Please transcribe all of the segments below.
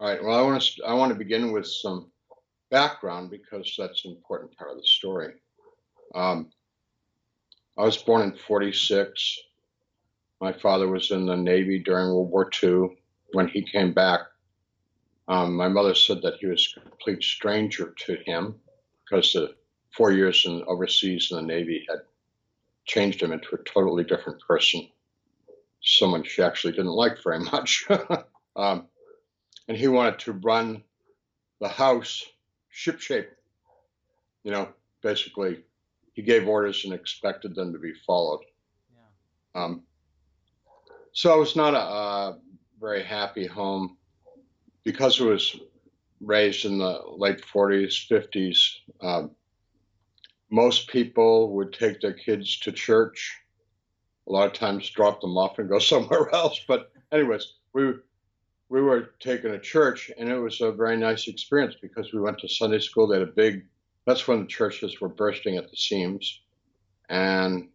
All right. Well, I want to begin with some background because that's an important part of the story. Um, I was born in '46. My father was in the Navy during World War II. When he came back, my mother said that he was a complete stranger to him because the 4 years in overseas in the Navy had changed him into a totally different person, someone she actually didn't like very much. um, and he wanted to run the house shipshape. You know, basically, he gave orders and expected them to be followed. Yeah. Um, so it was not a very happy home because it was raised in the late 40s, 50s. Most people would take their kids to church. A lot of times, drop them off and go somewhere else. But anyways, we were taken to church, and it was a very nice experience because we went to Sunday school. They had a big. That's when the churches were bursting at the seams, and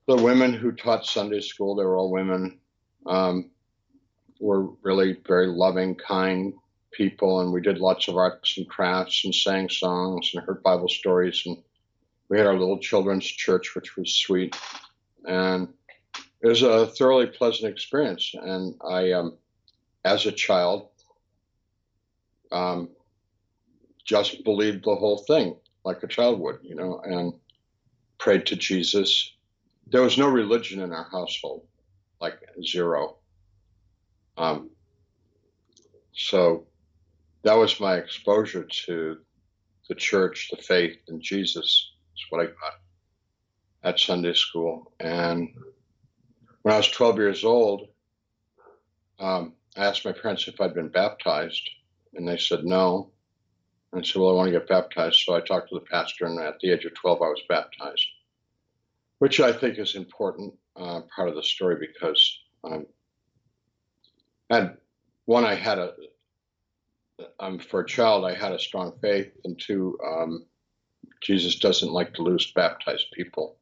the women who taught Sunday school, they were all women, um, were really very loving, kind people, and we did lots of arts and crafts and sang songs and heard Bible stories, and we had our little children's church, which was sweet, and it was a thoroughly pleasant experience. And I, as a child, um, just believed the whole thing like a child would, and prayed to Jesus. There was no religion in our household, like zero. Um, so that was my exposure to the church, the faith, and Jesus. Is what I got at Sunday school. And when I was 12 years old, I asked my parents if I'd been baptized, and they said no. And I said, well, I want to get baptized. So I talked to the pastor, and at the age of 12, I was baptized, which I think is important part of the story because and one, I had for a child, I had a strong faith, and two, Jesus doesn't like to lose baptized people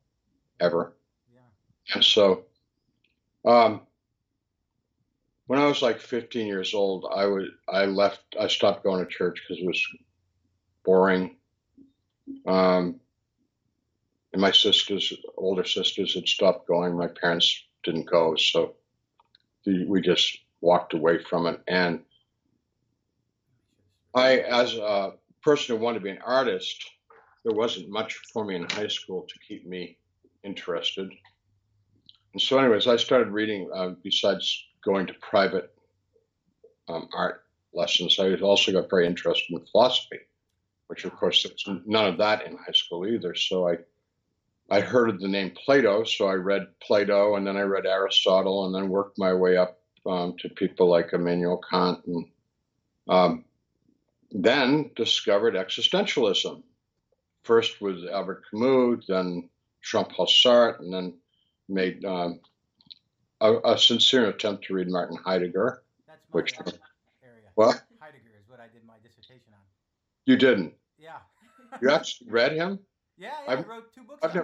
ever. Yeah. And so um, when I was like 15 years old, I stopped going to church because it was boring. Um, and my older sisters had stopped going. My parents didn't go, so we just walked away from it. And as a person who wanted to be an artist, there wasn't much for me in high school to keep me interested. And so, anyways, I started reading. Besides going to private art lessons, I also got very interested in philosophy, which, of course, there's none of that in high school either. So I heard of the name Plato, so I read Plato, and then I read Aristotle, and then worked my way up to people like Immanuel Kant, and then discovered existentialism. First with Albert Camus, then Jean-Paul Sartre, and then made a sincere attempt to read Martin Heidegger. That's my Which area. what? Heidegger is what I did my dissertation on. You didn't? Yeah. You actually read him? Yeah, I I've wrote 2 books I've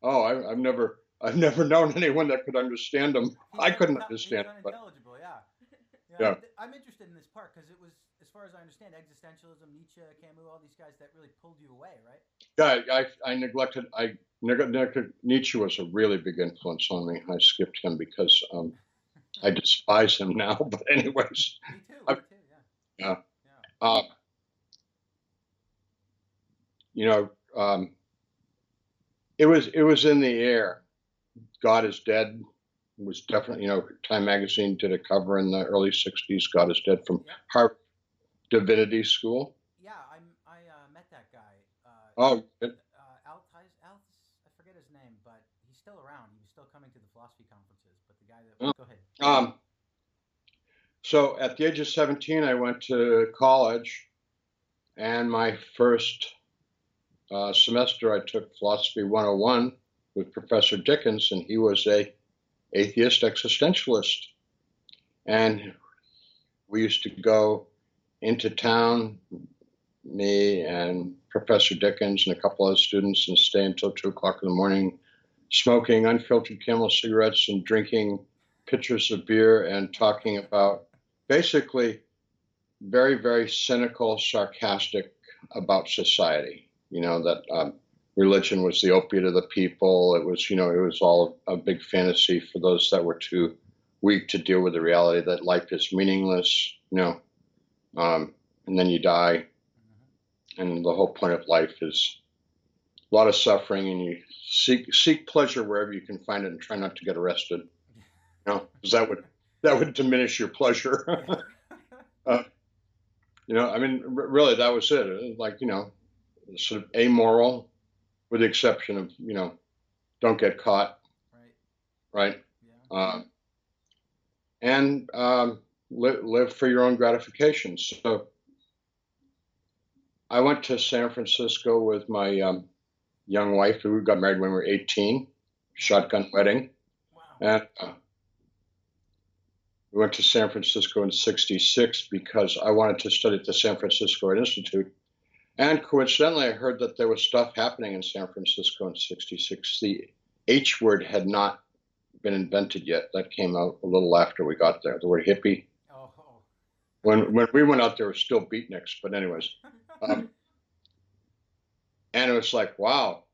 on him. never I've never known anyone that could understand him. I couldn't He was understand him, but unintelligible, yeah. yeah, I'm interested in this part because it was, as far as I understand, existentialism, Nietzsche, Camus, all these guys that really pulled you away, right? yeah. I neglected Nietzsche was a really big influence on me. I skipped him because I despise him now. But anyways, Me too. I, Me too. Yeah. yeah, Yeah. uh, you know, it was in the air. God is dead was definitely, Time Magazine did a cover in the early '60s. God is dead from Yep. Harvard Divinity School. Yeah. I met that guy. Oh, it, I forget his name, but he's still around. He was still coming to the philosophy conferences. But the guy that oh. go ahead. Um, so at the age of 17, I went to college, and my first semester, I took Philosophy 101 with Professor Dickens, and he was a atheist existentialist. And we used to go into town, me and Professor Dickens and a couple other students, and stay until 2 o'clock in the morning, smoking unfiltered Camel cigarettes and drinking pitchers of beer and talking about basically very, very cynical, sarcastic about society. That religion was the opiate of the people. It was all a big fantasy for those that were too weak to deal with the reality that life is meaningless. And then you die, and the whole point of life is a lot of suffering, and you seek pleasure wherever you can find it, and try not to get arrested. Because that would diminish your pleasure. Really, that was it. It was like, sort of amoral, with the exception of, don't get caught. Right. Yeah. And live for your own gratification. So I went to San Francisco with my young wife. We got married when we were 18, shotgun wedding. Wow. And we went to San Francisco in '66 because I wanted to study at the San Francisco Art Institute. And coincidentally, I heard that there was stuff happening in San Francisco in '66. The H word had not been invented yet. That came out a little after we got there, the word hippie. Oh. When we went out there, it was still beatniks. But anyways, and it was like, wow,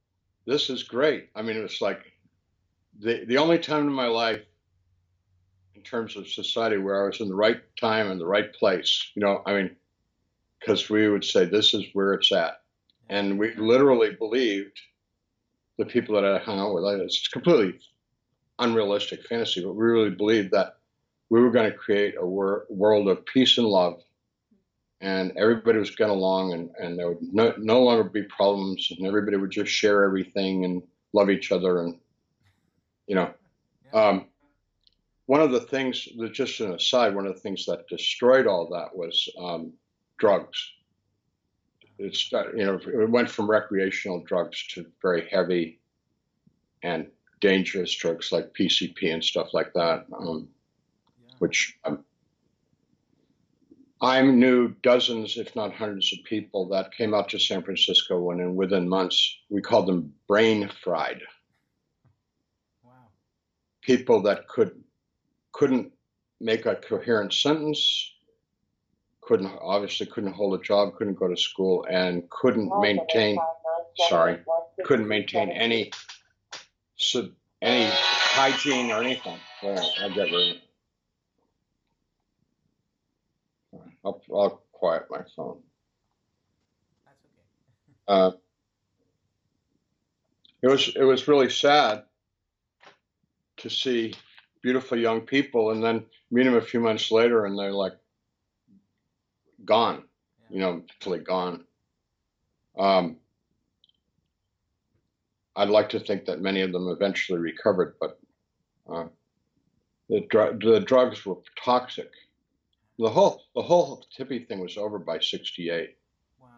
this is great. I mean, it was like the only time in my life, in terms of society, where I was in the right time and the right place. Because we would say this is where it's at, and we literally believed, the people that I hung out with, it's completely unrealistic fantasy, but we really believed that we were going to create a world of peace and love, and everybody was getting along, and there would no longer be problems, and everybody would just share everything and love each other. And one of the things that, just an aside, one of the things that destroyed all that was drugs. It went from recreational drugs to very heavy and dangerous drugs like PCP and stuff like that, which I knew dozens, if not hundreds, of people that came out to San Francisco, and within months, we called them brain fried. Wow. People that couldn't make a coherent sentence, couldn't hold a job, couldn't go to school, and couldn't maintain any hygiene or anything. I'll quiet my phone. That's okay. It was really sad to see beautiful young people, and then meet them a few months later, and they're like gone, totally gone. I'd like to think that many of them eventually recovered, but the drugs were toxic. The whole hippie thing was over by '68. Wow.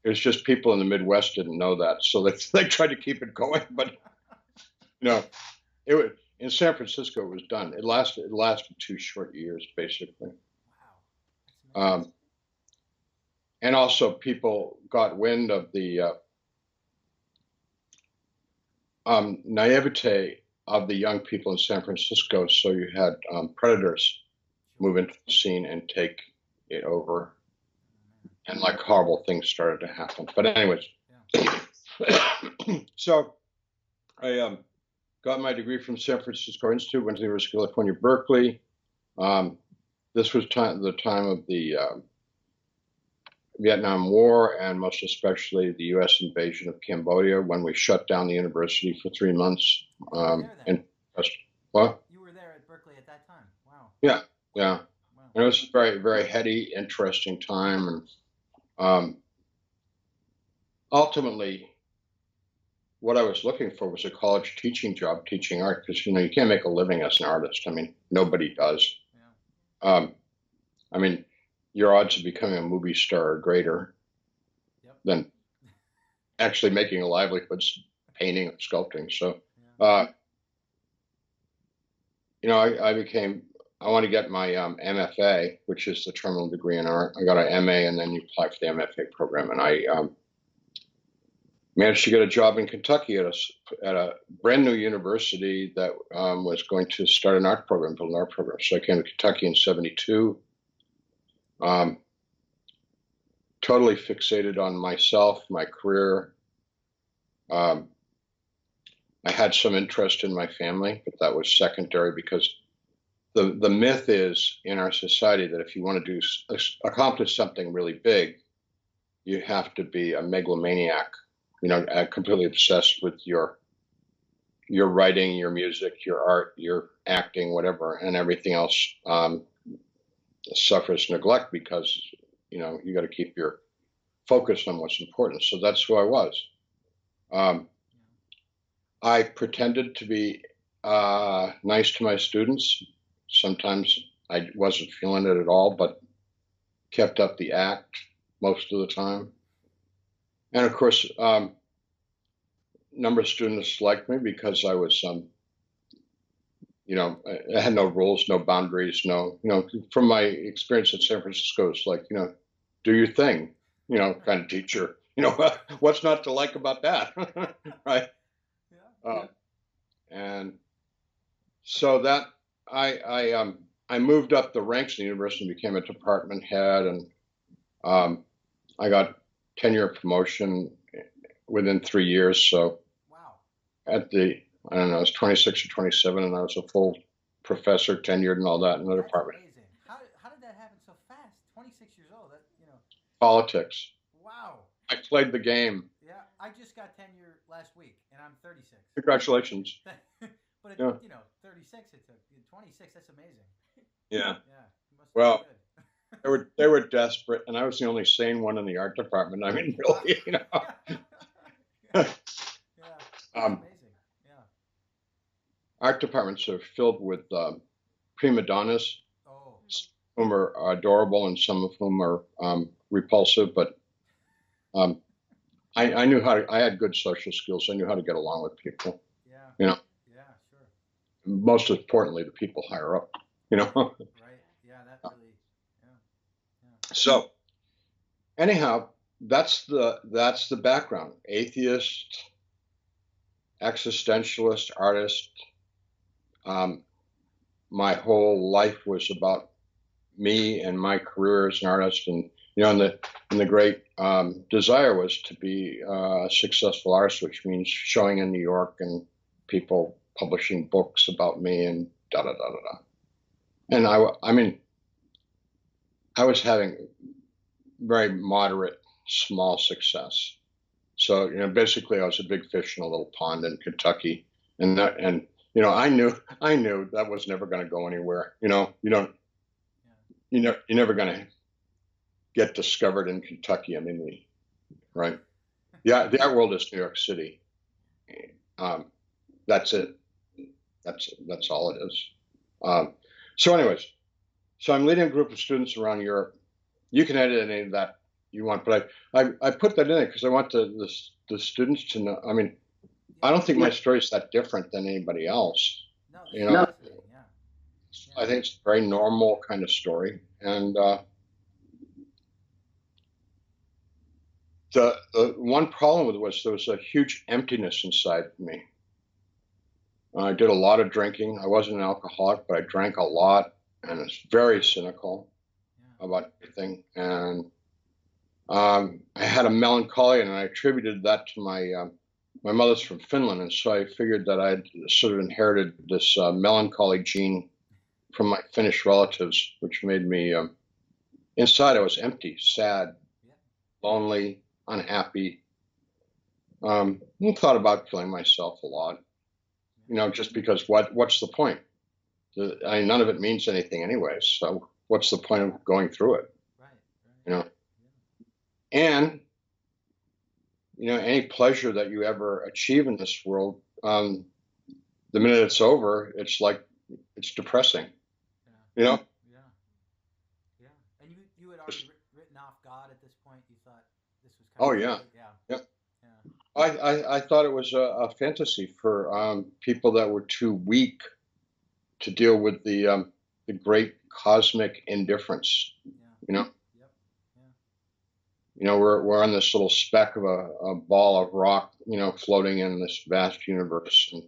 It was just people in the Midwest didn't know that, so they tried to keep it going. But it was, in San Francisco, it was done. It lasted 2 short years, basically. Wow. And also, people got wind of the naivete of the young people in San Francisco. So you had predators move into the scene and take it over, and like horrible things started to happen. But anyways, so I got my degree from San Francisco Institute, went to the University of California, Berkeley. This was the time of the Vietnam War, and most especially the U.S. invasion of Cambodia, when we shut down the university for 3 months. And what? You were there at Berkeley at that time. Wow. Yeah. Wow. And it was a very, very heady, interesting time. And ultimately, what I was looking for was a college teaching job, teaching art, because you can't make a living as an artist. I mean, nobody does. Yeah. Your odds of becoming a movie star are greater than actually making a livelihood painting or sculpting. So, I want to get my MFA, which is the terminal degree in art. I got an MA, and then you apply for the MFA program. And I managed to get a job in Kentucky at a brand new university that was going to start an art program, build an art program. So I came to Kentucky in '72. Um, totally fixated on myself, my career. Um, I had some interest in my family, but that was secondary because the myth is in our society that if you want to accomplish something really big, you have to be a megalomaniac, completely obsessed with your writing, your music, your art, your acting, whatever, and everything else suffers neglect because you got to keep your focus on what's important. So that's who I was. I pretended to be nice to my students. Sometimes I wasn't feeling it at all, but kept up the act most of the time. And of course, a number of students liked me because I was, I had no rules, no boundaries, from my experience in San Francisco, it's like, do your thing, kind of teacher. What's not to like about that, right? Yeah. And so that I moved up the ranks in the university and became a department head, and I got tenure promotion within 3 years. So wow. At the I don't know, I was 26 or 27, and I was a full professor, tenured, and all that in the That's department. Amazing. How did that happen so fast? 26 years old. Politics. Wow. I played the game. Yeah, I just got tenure last week, and I'm 36. Congratulations. But Yeah. 36 it took. 26, that's amazing. Yeah. Yeah. Well, they were desperate, and I was the only sane one in the art department. I mean, really, Yeah. Amazing. Yeah. Art departments are filled with prima donnas, Oh. whom are adorable and some of whom are repulsive, but I knew I had good social skills. I knew how to get along with people. Yeah. Yeah, sure. Most importantly, the people higher up. Right. Yeah, that really. Yeah. So, anyhow, that's the background. Atheist, existentialist, artist. My whole life was about me and my career as an artist, and and the great desire was to be a successful artist, which means showing in New York and people publishing books about me and da da da da da. And I mean, I was having very moderate, small success. So basically, I was a big fish in a little pond in Kentucky, and I knew that was never going to go anywhere. You're never going to get discovered in Kentucky. I mean, right? Yeah, the art world is New York City. That's it. That's all it is. So, anyways, I'm leading a group of students around Europe. You can edit any of that you want, but I put that in there because I want the students to know. I mean, I don't think my story is that different than anybody else. No. I think it's a very normal kind of story, and the one problem with it was there was a huge emptiness inside me. I did a lot of drinking. I wasn't an alcoholic, but I drank a lot, and it's very cynical about everything. And I had a melancholia, and I attributed that to my mother's from Finland, and so I figured that I'd sort of inherited this melancholy gene from my Finnish relatives, which made me inside I was empty, sad, lonely, unhappy. I thought about killing myself a lot, just because what's the point? None of it means anything anyway. So what's the point of going through it? Right. And any pleasure that you ever achieve in this world, the minute it's over, it's like it's depressing. Yeah. And you had already written off God at this point. You thought this was kind of yeah. I thought it was a fantasy for people that were too weak to deal with the great cosmic indifference. We're on this little speck of a ball of rock, floating in this vast universe, and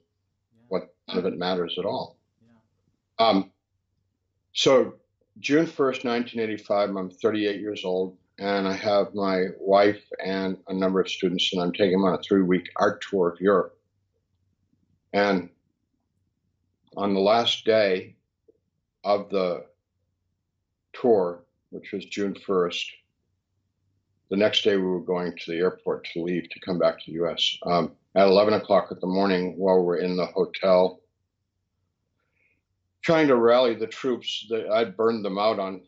what none of it matters at all. So June 1st, 1985, I'm 38 years old, and I have my wife and a number of students, and I'm taking them on a 3-week art tour of Europe. And on the last day of the tour, which was June 1st, the next day we were going to the airport to leave to come back to the U.S. At 11 o'clock in the morning, while we're in the hotel, trying to rally the troops, that I'd burned them out on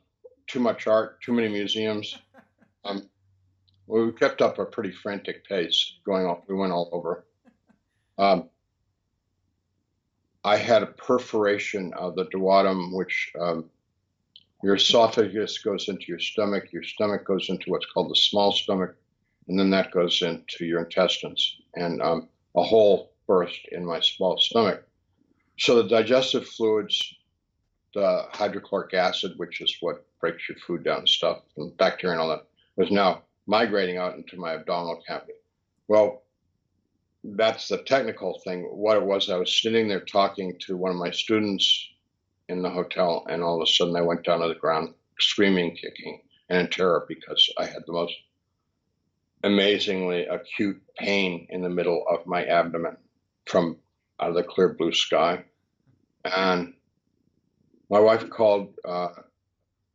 too much art, too many museums. We kept up a pretty frantic pace going off. We went all over. I had a perforation of the duodenum, which your esophagus goes into your stomach goes into what's called the small stomach, and then that goes into your intestines, and a hole burst in my small stomach. So the digestive fluids, the hydrochloric acid, which is what breaks your food down and stuff, and bacteria and all that, was now migrating out into my abdominal cavity. Well, that's the technical thing. What it was, I was sitting there talking to one of my students in the hotel, and all of a sudden I went down to the ground, screaming, kicking, and in terror because I had the most amazingly acute pain in the middle of my abdomen from out of the clear blue sky. And my wife called a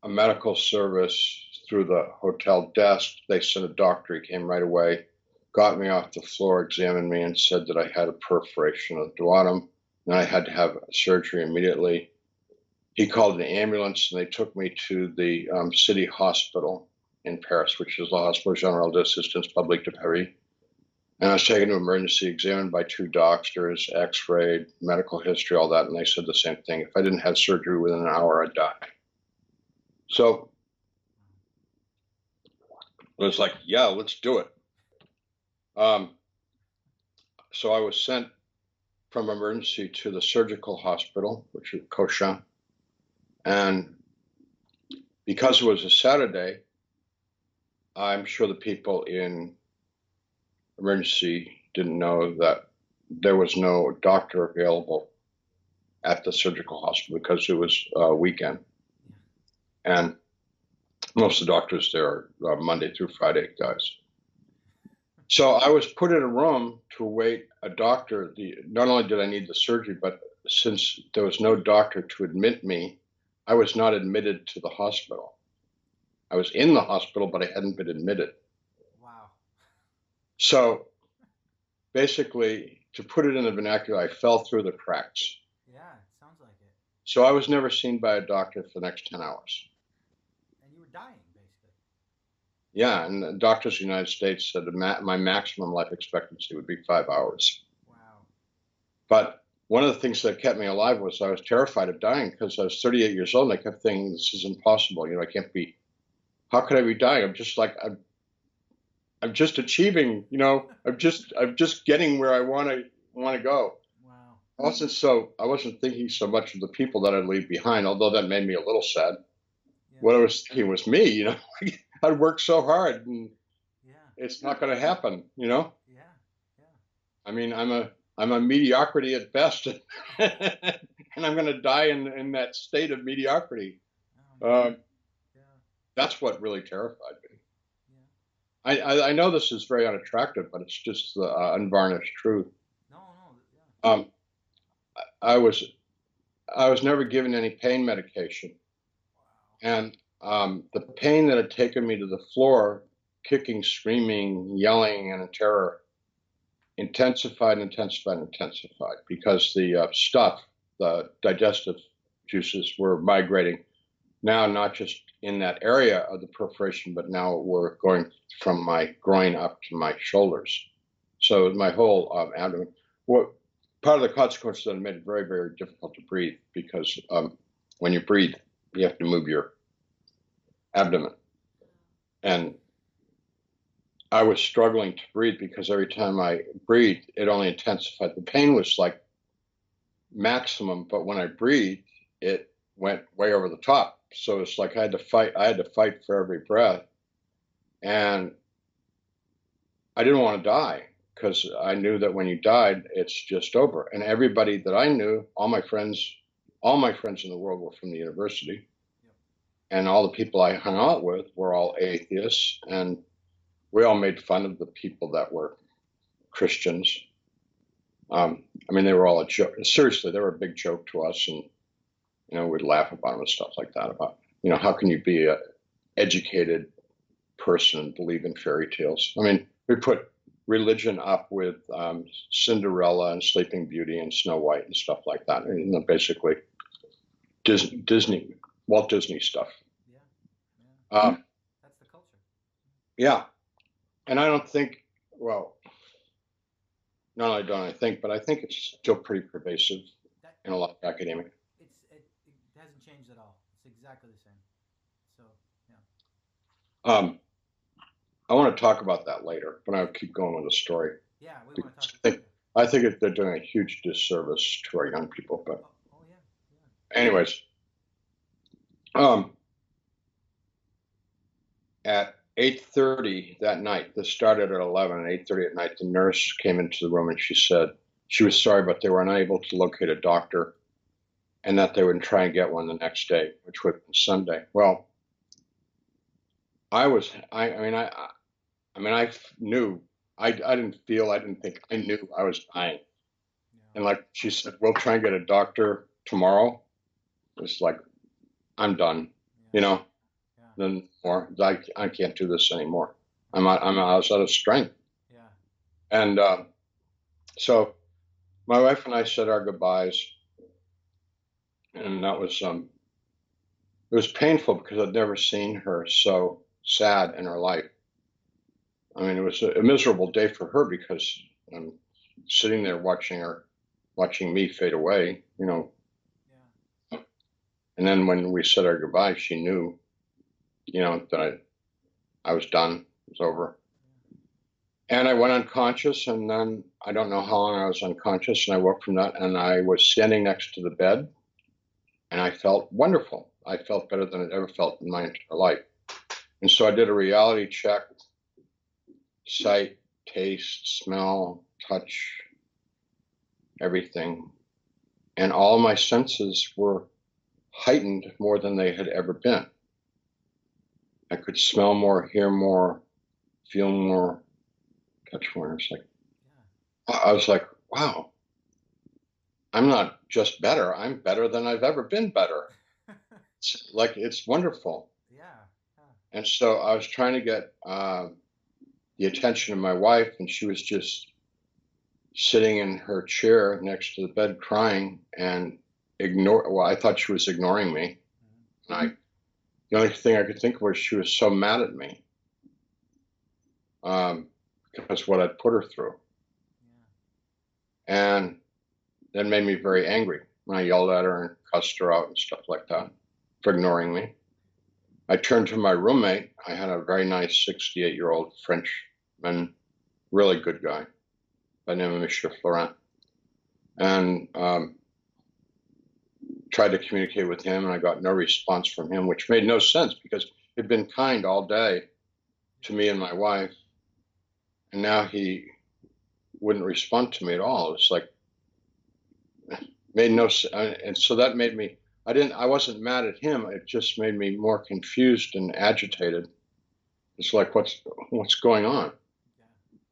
medical service through the hotel desk. They sent a doctor. He came right away, got me off the floor, examined me, and said that I had a perforation of the duodenum, and I had to have surgery immediately. He called an ambulance, and they took me to the city hospital in Paris, which is the Hospital Général d'Assistance Publique de Paris. And I was taken to emergency, examined by 2 doctors, x-rayed, medical history, all that, and they said the same thing. If I didn't have surgery within an hour, I'd die. So it was like, yeah, let's do it. So I was sent from emergency to the surgical hospital, which is Kutztown. And because it was a Saturday, I'm sure the people in emergency didn't know that there was no doctor available at the surgical hospital because it was a weekend. And most of the doctors there are Monday through Friday guys. So I was put in a room to await a doctor. Not only did I need the surgery, but since there was no doctor to admit me, I was not admitted to the hospital. I was in the hospital, but I hadn't been admitted. Wow. So basically, to put it in the vernacular, I fell through the cracks. Yeah, it sounds like it. So I was never seen by a doctor for the next 10 hours. And you were dying, basically. Yeah, and the doctors in the United States said my maximum life expectancy would be 5 hours. Wow. But one of the things that kept me alive was I was terrified of dying because I was 38 years old, and I kept thinking, this is impossible. I can't be, how could I be dying? I'm just achieving, I'm just getting where I want to go. Wow. I wasn't thinking so much of the people that I'd leave behind, although that made me a little sad. Yeah. What I was thinking was me, I'd worked so hard, and Yeah. it's not going to happen, Yeah. Yeah. I mean, I'm a mediocrity at best, and I'm going to die in that state of mediocrity. Oh, yeah. That's what really terrified me. Yeah. I know this is very unattractive, but it's just the unvarnished truth. No. Yeah. I was never given any pain medication, Wow. and the pain that had taken me to the floor, kicking, screaming, yelling, and in terror, intensified because the digestive juices were migrating now, not just in that area of the perforation, but now were going from my groin up to my shoulders. So my whole abdomen. Part of the consequence that made it very, very difficult to breathe because when you breathe, you have to move your abdomen. And I was struggling to breathe because every time I breathed, it only intensified. The pain was like maximum, but when I breathed, it went way over the top. So it's like I had to fight for every breath. And I didn't want to die because I knew that when you died, it's just over. And everybody that I knew, all my friends in the world were from the university. Yep. and all the people I hung out with were all atheists, and we all made fun of the people that were Christians. I mean, they were all a joke. Seriously, they were a big joke to us, and we'd laugh about them and stuff like that. About how can you be a educated person and believe in fairy tales? I mean, we put religion up with Cinderella and Sleeping Beauty and Snow White and stuff like that. Basically, Disney, Walt Disney stuff. Yeah. That's the culture. Yeah, and I don't think. Well, not only don't I think, but I think it's still pretty pervasive in a lot of academia. It hasn't changed at all. It's exactly the same. So yeah. I want to talk about that later, but I'll keep going with the story. Yeah, we want to talk about it. I think they're doing a huge disservice to our young people. But yeah. Anyways, at 8:30 that night, this started at 11, and 8:30 at night, the nurse came into the room and she said she was sorry, but they were unable to locate a doctor and that they would try and get one the next day, which would be Sunday. Well, I knew, I didn't think, I knew I was dying. Yeah. And like she said, we'll try and get a doctor tomorrow. It's like, I'm done, Yeah. Then more. I can't do this anymore. I was out of strength. Yeah. And so my wife and I said our goodbyes, and that was it was painful because I'd never seen her so sad in her life. I mean, it was a miserable day for her because I'm sitting there watching me fade away, Yeah. And then when we said our goodbye, she knew, that I was done. It was over. And I went unconscious, and then I don't know how long I was unconscious, and I woke from that, and I was standing next to the bed, and I felt wonderful. I felt better than I'd ever felt in my entire life. And so I did a reality check, sight, taste, smell, touch, everything. And all my senses were heightened more than they had ever been. I could smell more, hear more, feel more, touch more. I was like, wow, I'm not just better. I'm better than I've ever been better. It's wonderful. Yeah. And so I was trying to get the attention of my wife, and she was just sitting in her chair next to the bed crying and I thought she was ignoring me. And the only thing I could think of was she was so mad at me because what I'd put her through. Yeah. And that made me very angry when I yelled at her and cussed her out and stuff like that for ignoring me. I turned to my roommate. I had a very nice 68-year-old Frenchman, really good guy, by the name of Monsieur Florent. And tried to communicate with him, and I got no response from him, which made no sense because he'd been kind all day to me and my wife, and now he wouldn't respond to me at all. It's like, made no sense. And so that made me, I wasn't mad at him. It just made me more confused and agitated. It's like, what's going on?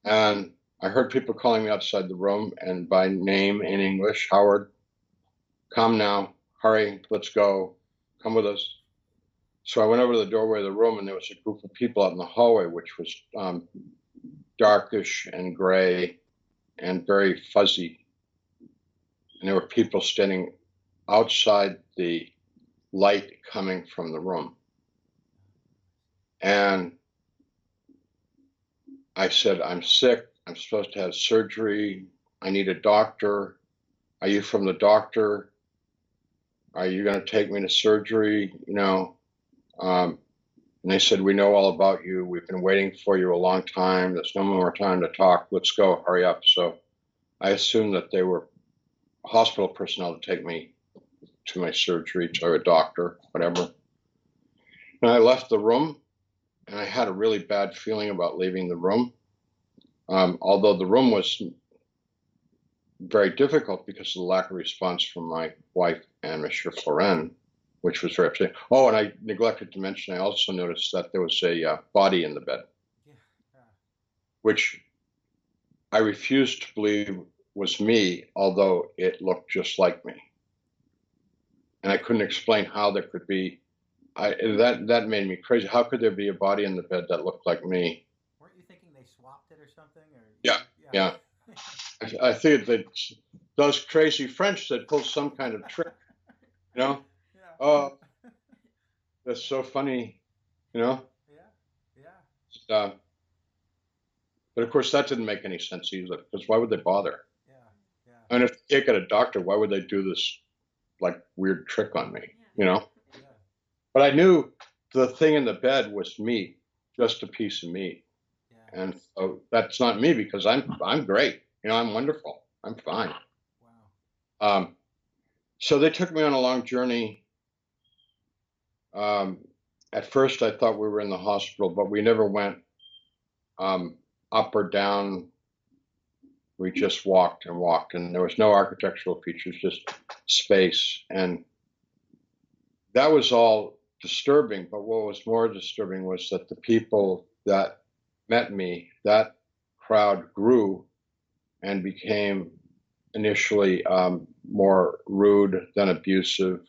Yeah. And I heard people calling me outside the room and by name in English, Howard, come now, hurry, let's go, come with us. So I went over to the doorway of the room, and there was a group of people out in the hallway, which was darkish and gray and very fuzzy. And there were people standing outside the light coming from the room. And I said, I'm sick. I'm supposed to have surgery. I need a doctor. Are you from the doctor? Are you going to take me to surgery? And they said, we know all about you. We've been waiting for you a long time. There's no more time to talk. Let's go. Hurry up. So I assumed that they were hospital personnel to take me to my surgery, to a doctor, whatever. And I left the room, and I had a really bad feeling about leaving the room. Although the room was very difficult because of the lack of response from my wife and Monsieur Florent, which was very upsetting. Oh, and I neglected to mention, I also noticed that there was a body in the bed, Yeah. Yeah. which I refused to believe was me, although it looked just like me. And I couldn't explain how there could be. That made me crazy. How could there be a body in the bed that looked like me? Weren't you thinking they swapped it or something? Or Yeah, yeah. I think that those crazy French that pull some kind of trick, you know? Yeah. Oh, that's so funny, you know? Yeah. Yeah. Uh, but of course, that didn't make any sense either, because why would they bother? Yeah. Yeah. And if they can't get a doctor, why would they do this like weird trick on me, you know? Yeah. But I knew the thing in the bed was meat, just a piece of meat. Yeah. And so that's not me because I'm great. You know, I'm wonderful. I'm fine. Wow. So they took me on a long journey. At first, I thought we were in the hospital, but we never went up or down. We just walked and walked, and there was no architectural features, just space. And that was all disturbing. But what was more disturbing was that the people that met me, that crowd grew and became initially more rude, then abusive,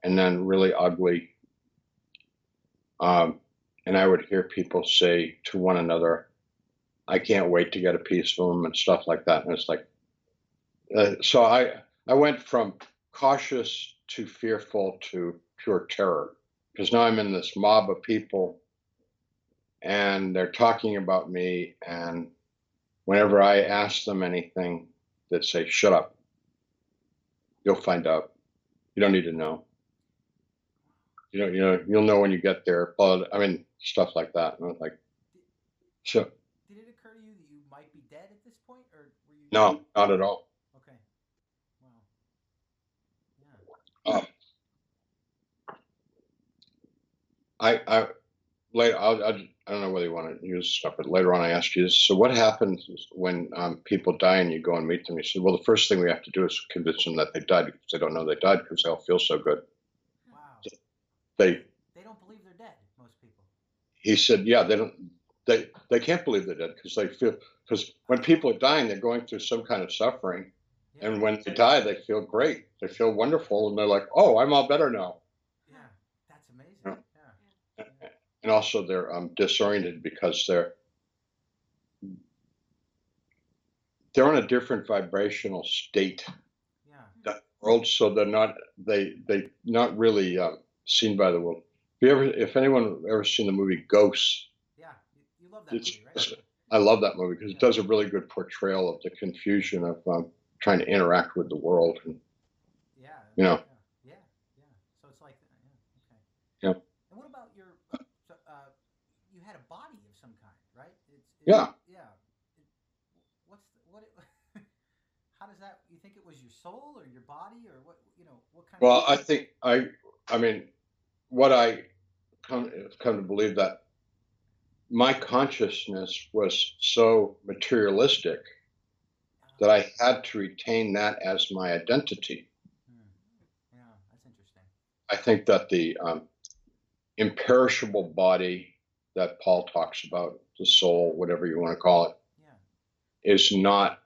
and then really ugly. And I would hear people say to one another, "I can't wait to get a piece of them," and stuff like that. And it's like, so I went from cautious to fearful to pure terror, because now I'm in this mob of people, and they're talking about me. And whenever I ask them anything, they'd say, "Shut up. You'll find out. You don't need to know. You'll know when you get there." But I mean, stuff like that. And I was like, Did, so did it occur to you that you might be dead at this point, or were you? no, not at all. Okay. Wow. Yeah. Um, I later I don't know whether you want to use stuff, but later on I asked you, so what happens when people die and you go and meet them? He said, well, the first thing we have to do is convince them that they died, because they don't know they died, because they'll feel so good. Wow. They They don't believe they're dead. Most people. He said, yeah, they can't believe they're dead, because when people are dying, they're going through some kind of suffering, Yeah. and when they die, they feel great, they feel wonderful, and they're like, oh, I'm all better now. Yeah. That's amazing. You know? Yeah. And also they're disoriented because they're in a different vibrational state, Yeah. that world, so they not really seen by the world. If anyone ever seen the movie Ghosts, Yeah. You love that movie, right? I love that movie because it does a really good portrayal of the confusion of trying to interact with the world, and Yeah. you know. Yeah. Yeah. So it's like, yeah. Okay. Yeah. And what about your? So, you had a body of some kind, right? Yeah. Yeah. What's what? How does that? You think it was your soul or your body or what? You know, what kind Well, of? I think I mean, what I come to believe, that my consciousness was so materialistic that I had to retain that as my identity. Yeah, that's interesting. I think that the imperishable body that Paul talks about, the soul, whatever you want to call it, Yeah. is not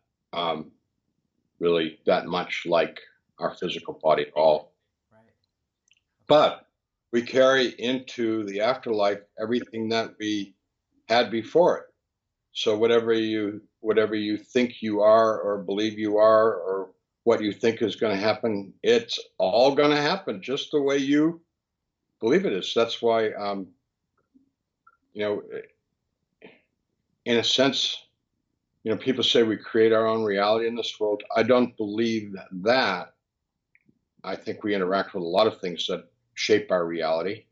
really that much like our physical body at all. Right. Okay. But we carry into the afterlife everything that we had before it. So whatever you think you are or believe you are, or what you think is going to happen, it's all going to happen just the way you believe it is. That's why, you know, in a sense, people say we create our own reality in this world. I don't believe that. I think we interact with a lot of things that shape our reality.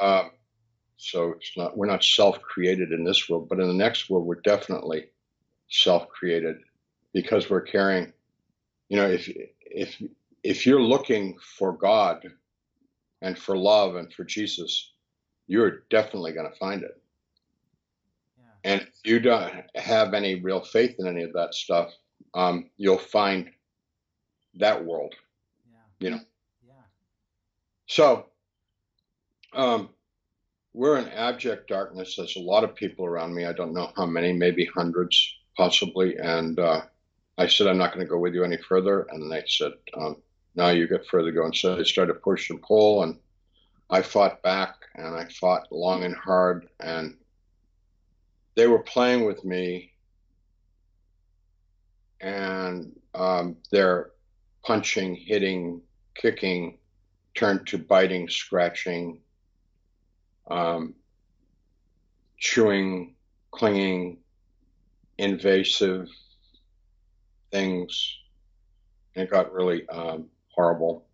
Mm-hmm. So we're not self-created in this world, but in the next world, we're definitely self-created, because we're carrying, if you're looking for God and for love and for Jesus, you're definitely going to find it. Yeah. And if you don't have any real faith in any of that stuff, you'll find that world. Yeah. Yeah. So we're in abject darkness. There's a lot of people around me. I don't know how many, maybe hundreds, possibly. And I said, I'm not going to go with you any further. And they said, no, you get further to go. And so they started to push and pull. And I fought back, and I fought long and hard. And they were playing with me. And their punching, hitting, kicking turned to biting, scratching, chewing, clinging, invasive things. And it got really horrible.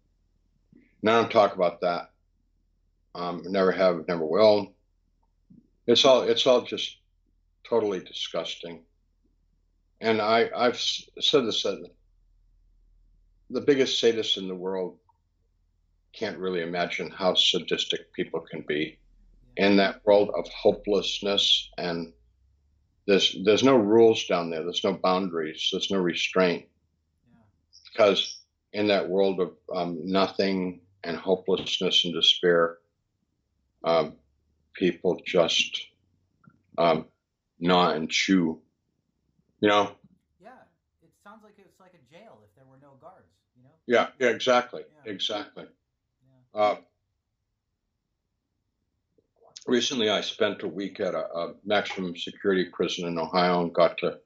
Now I don't talk about that. Never have, never will. It's all just totally disgusting. And I've said this, that the biggest sadist in the world can't really imagine how sadistic people can be in that world of hopelessness. And there's no rules down there. There's no boundaries. There's no restraint. Because in that world of nothing and hopelessness and despair, people just gnaw and chew. Yeah, it sounds like it's like a jail if there were no guards. Yeah, exactly, exactly. Yeah. Recently, I spent a week at a maximum security prison in Ohio and got to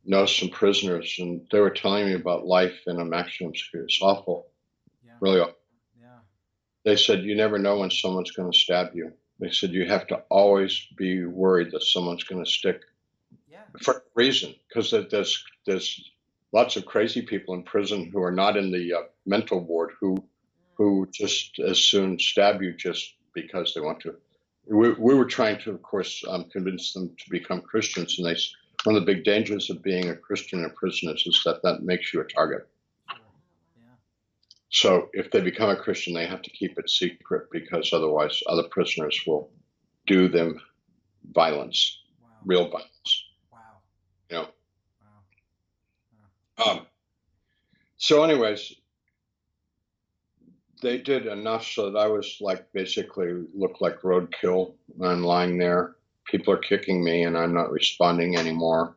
know some prisoners, and they were telling me about life in a maximum security. It's awful, really awful. Yeah. They said you never know when someone's going to stab you. They said you have to always be worried that someone's going to stick. For a reason, because there's lots of crazy people in prison who are not in the mental ward who just as soon stab you just because they want to. We were trying to, of course, convince them to become Christians, and one of the big dangers of being a Christian in prison is that makes you a target. Yeah. So if they become a Christian, they have to keep it secret, because otherwise other prisoners will do them violence, real violence. So anyways, they did enough so that I was basically looked like roadkill. I'm lying there. People are kicking me and I'm not responding anymore,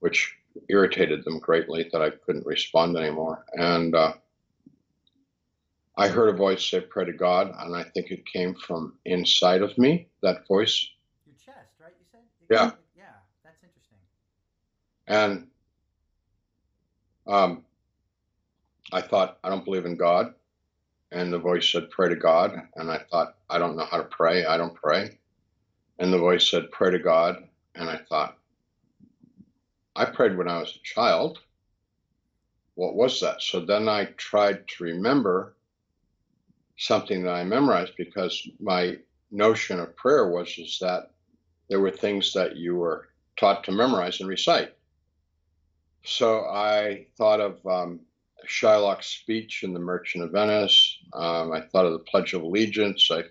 which irritated them greatly that I couldn't respond anymore. And I heard a voice say, pray to God. And I think it came from inside of me, that voice. Your chest, right? You said? Yeah. Yeah, that's interesting. And I thought, I don't believe in God. And the voice said, pray to God. And I thought, I don't know how to pray. I don't pray. And the voice said, pray to God. And I thought, I prayed when I was a child. What was that? So then I tried to remember something that I memorized, because my notion of prayer is that there were things that you were taught to memorize and recite. So I thought of Shylock's speech in The Merchant of Venice. I thought of the Pledge of Allegiance. I,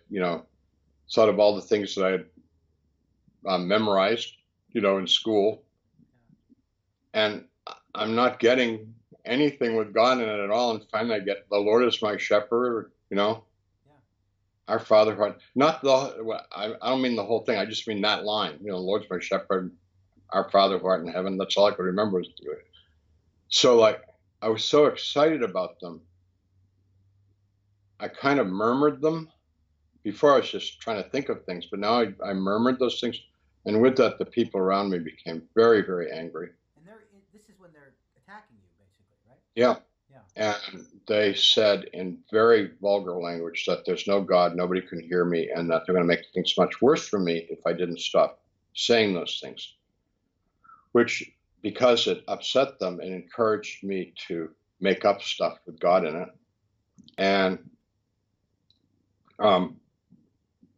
thought of all the things that I had memorized, in school. And I'm not getting anything with God in it at all. And finally I get, the Lord is my shepherd, Our Father who art, not the, I don't mean the whole thing. I just mean that line, the Lord's my shepherd, our Father who art in heaven. That's all I could remember was do it. So I was so excited about them. I kind of murmured them. Before I was just trying to think of things, but now I murmured those things. And with that, the people around me became very, very angry. And this is when they're attacking you, basically, right? Yeah. And they said in very vulgar language that there's no God, nobody can hear me, and that they're going to make things much worse for me if I didn't stop saying those things. Which, because it upset them, it encouraged me to make up stuff with God in it. And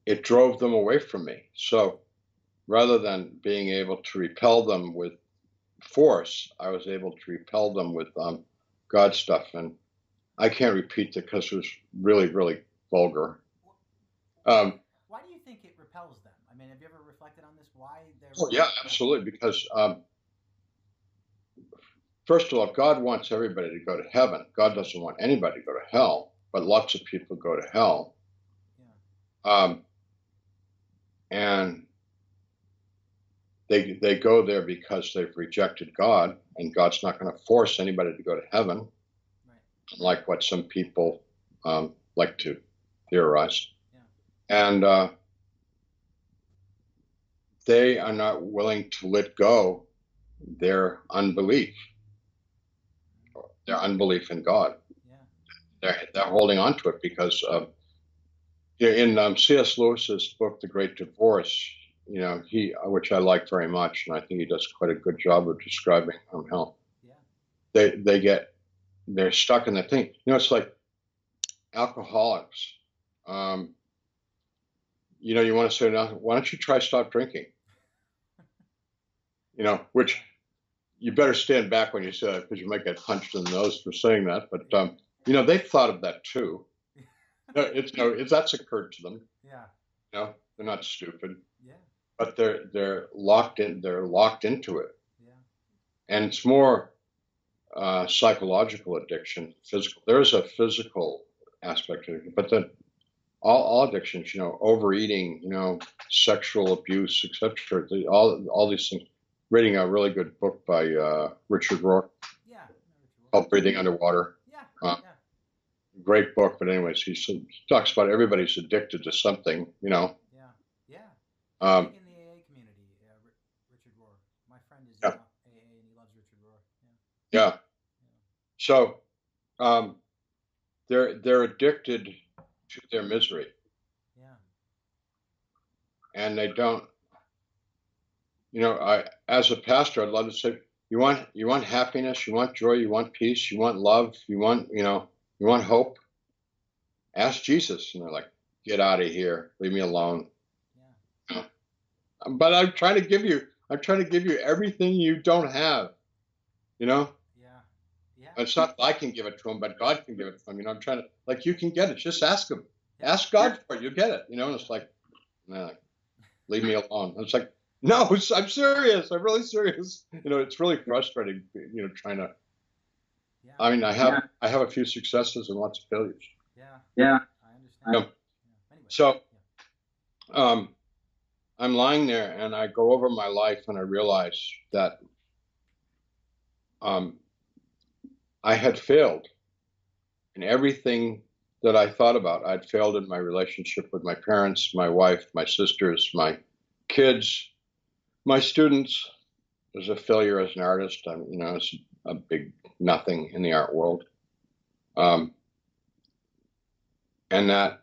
it drove them away from me. So rather than being able to repel them with force, I was able to repel them with God stuff. And I can't repeat it because it was really, really vulgar. Why do you think it repels them? I mean, have you ever reflected on this? Why they're... Oh, yeah, absolutely. Because first of all, God wants everybody to go to heaven. God doesn't want anybody to go to hell. but lots of people go to hell. Yeah. And they go there because they've rejected God, and God's not going to force anybody to go to heaven, Right. like what some people like to theorize. Yeah. And they are not willing to let go their unbelief in God. Yeah. They're holding on to it because in C.S. Lewis's book, The Great Divorce, which I like very much, and I think he does quite a good job of describing how Yeah. they're stuck in the thing. It's like alcoholics. You want to say, now, why don't you try stop drinking? Which you better stand back when you say that because you might get punched in the nose for saying that. But they've thought of that too. That's occurred to them. Yeah. They're not stupid. Yeah. But they're locked in. They're locked into it. Yeah. And it's more psychological addiction, physical. There is a physical aspect to it, but then all addictions, overeating, sexual abuse, etc. All these things. Reading a really good book by Richard Rohr called Breathing Underwater. Yeah. Great book, but anyways, he talks about everybody's addicted to something, Yeah. Yeah. In the AA community, Richard Rohr. My friend is in AA and he loves Richard Rohr. Yeah. So they're addicted to their misery. Yeah. And they don't. As a pastor, I'd love to say, you want happiness, you want joy, you want peace, you want love, you want hope. Ask Jesus. And they're like, get out of here, leave me alone. Yeah. But I'm trying to give you everything you don't have. Yeah. Yeah. It's not I can give it to him, but God can give it to him. I'm trying to, you can get it. Just ask him. Ask God for it. You get it. And it's like, nah, leave me alone. And it's like, no, I'm serious. I'm really serious. It's really frustrating, trying to. Yeah. I mean, I have a few successes and lots of failures. Yeah. I understand. Anyway. So, I'm lying there and I go over my life and I realize that I had failed in everything that I thought about. I'd failed in my relationship with my parents, my wife, my sisters, my kids, my students. I was a failure as an artist. I was a big nothing in the art world. And that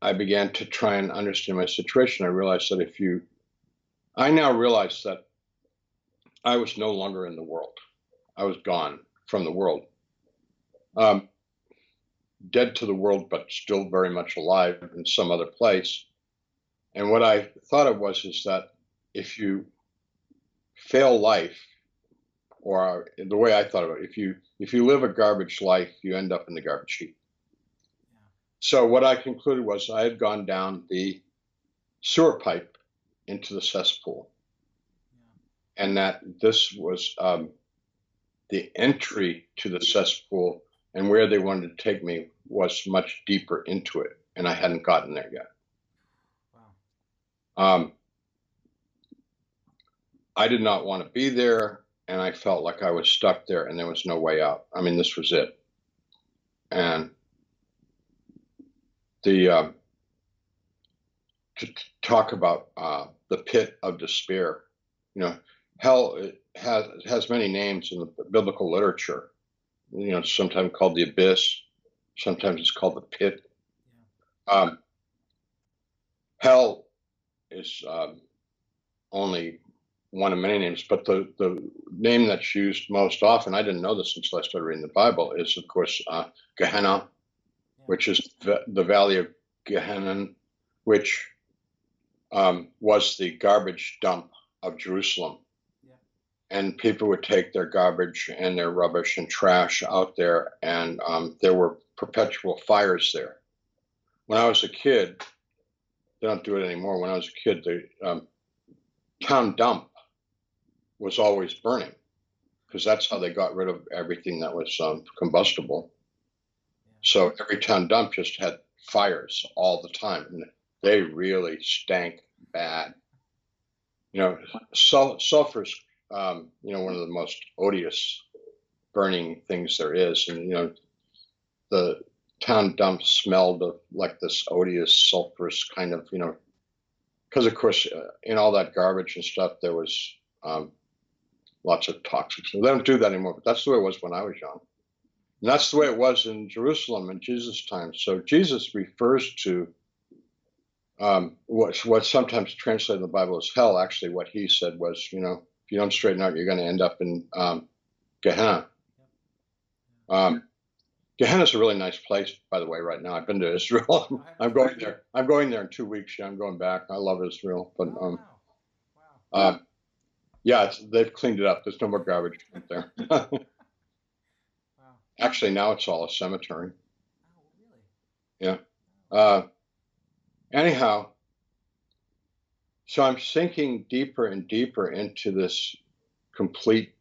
I began to try and understand my situation. I realized that I now realize that I was no longer in the world. I was gone from the world. Dead to the world, but still very much alive in some other place. And what I thought it was is that if you fail life, or the way I thought of it, if you live a garbage life, you end up in the garbage heap. Yeah. So what I concluded was I had gone down the sewer pipe into the cesspool, and that this was the entry to the cesspool, and where they wanted to take me was much deeper into it, and I hadn't gotten there yet. Wow. I did not want to be there, and I felt like I was stuck there, and there was no way out. I mean, this was it. And to talk about the pit of despair, hell has many names in the biblical literature. It's sometimes called the abyss, sometimes it's called the pit. Hell is only one of many names, but the name that's used most often, I didn't know this until I started reading the Bible, is of course Gehenna, which is the valley of Gehenna, which was the garbage dump of Jerusalem. And people would take their garbage and their rubbish and trash out there, and there were perpetual fires there. When I was a kid, they don't do it anymore. When I was a kid, the town dump was always burning because that's how they got rid of everything that was combustible. So every town dump just had fires all the time, and they really stank bad. Sulfur's, one of the most odious burning things there is, and the town dump smelled of like this odious sulfurous kind of, because of course in all that garbage and stuff there was lots of toxics. So they don't do that anymore, but that's the way it was when I was young. And that's the way it was in Jerusalem in Jesus' time. So Jesus refers to what's sometimes translated in the Bible as hell. Actually, what he said was, if you don't straighten out, you're going to end up in Gehenna. Gehenna is a really nice place, by the way. Right now, I've been to Israel. I'm going there. I'm going there in 2 weeks. Yeah, I'm going back. I love Israel, but yeah, they've cleaned it up. There's no more garbage up there. Wow. Actually, now it's all a cemetery. Oh, really? Yeah. Anyhow, so I'm sinking deeper and deeper into this complete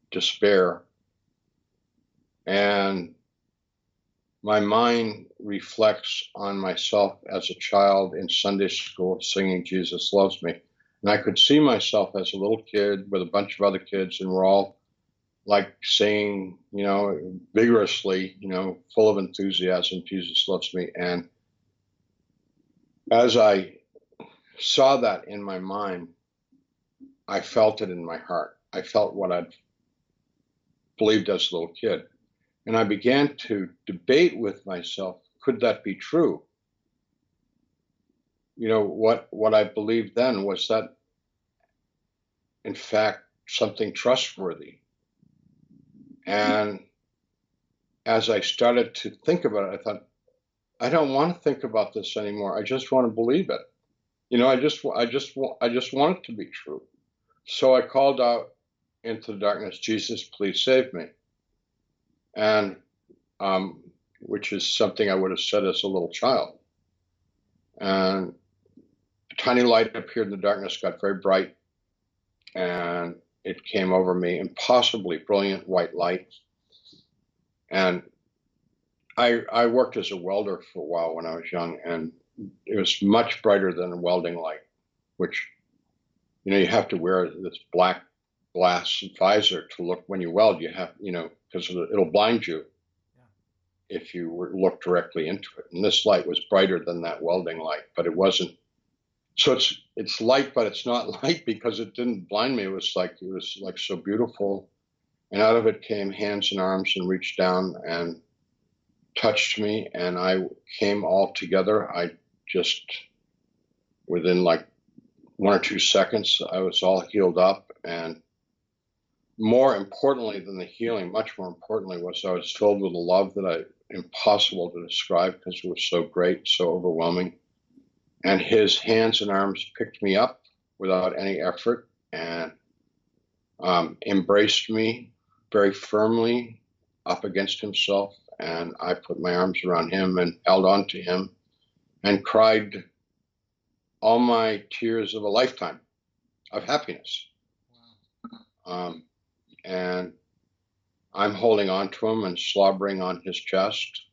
despair, and my mind reflects on myself as a child in Sunday school singing "Jesus Loves Me," and I could see myself as a little kid with a bunch of other kids, and we're all like saying, vigorously, full of enthusiasm, "Jesus loves me." And as I saw that in my mind, I felt it in my heart. I felt what I'd believed as a little kid. And I began to debate with myself, could that be true? What I believed then, was that, in fact, something trustworthy? And as I started to think about it, I thought, I don't want to think about this anymore. I just want to believe it. I just want it to be true. So I called out into the darkness, "Jesus, please save me." And which is something I would have said as a little child. And a tiny light appeared in the darkness, got very bright, and it came over me, impossibly brilliant white light. And I worked as a welder for a while when I was young, and it was much brighter than a welding light, which, you have to wear this black glass visor to look when you weld. You have, because it'll blind you if you look directly into it. And this light was brighter than that welding light, but it wasn't. So it's light, but it's not light because it didn't blind me. It was like so beautiful. And out of it came hands and arms and reached down and touched me, and I came all together. I just, within like 1 or 2 seconds, I was all healed up. And more importantly than the healing, much more importantly, was I was filled with a love that impossible to describe because it was so great, so overwhelming. And his hands and arms picked me up without any effort and embraced me very firmly up against himself. And I put my arms around him and held on to him and cried all my tears of a lifetime of happiness. Wow. And I'm holding on to him and slobbering on his chest,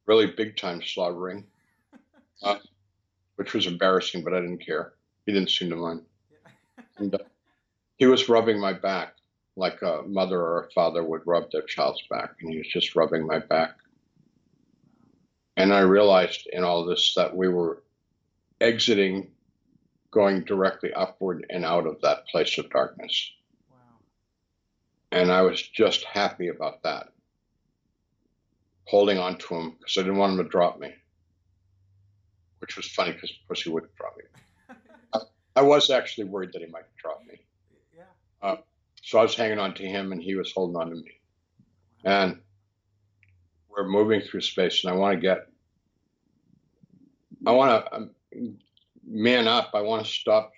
really big time slobbering, which was embarrassing, but I didn't care. He didn't seem to mind. And he was rubbing my back like a mother or a father would rub their child's back, and he was just rubbing my back. And I realized in all this that we were exiting, going directly upward and out of that place of darkness. Wow. And I was just happy about that, holding on to him because I didn't want him to drop me, which was funny because of course he wouldn't drop me. I was actually worried that he might drop me. Yeah. So I was hanging on to him and he was holding on to me. And we're moving through space, and I want to man up. I want to stop,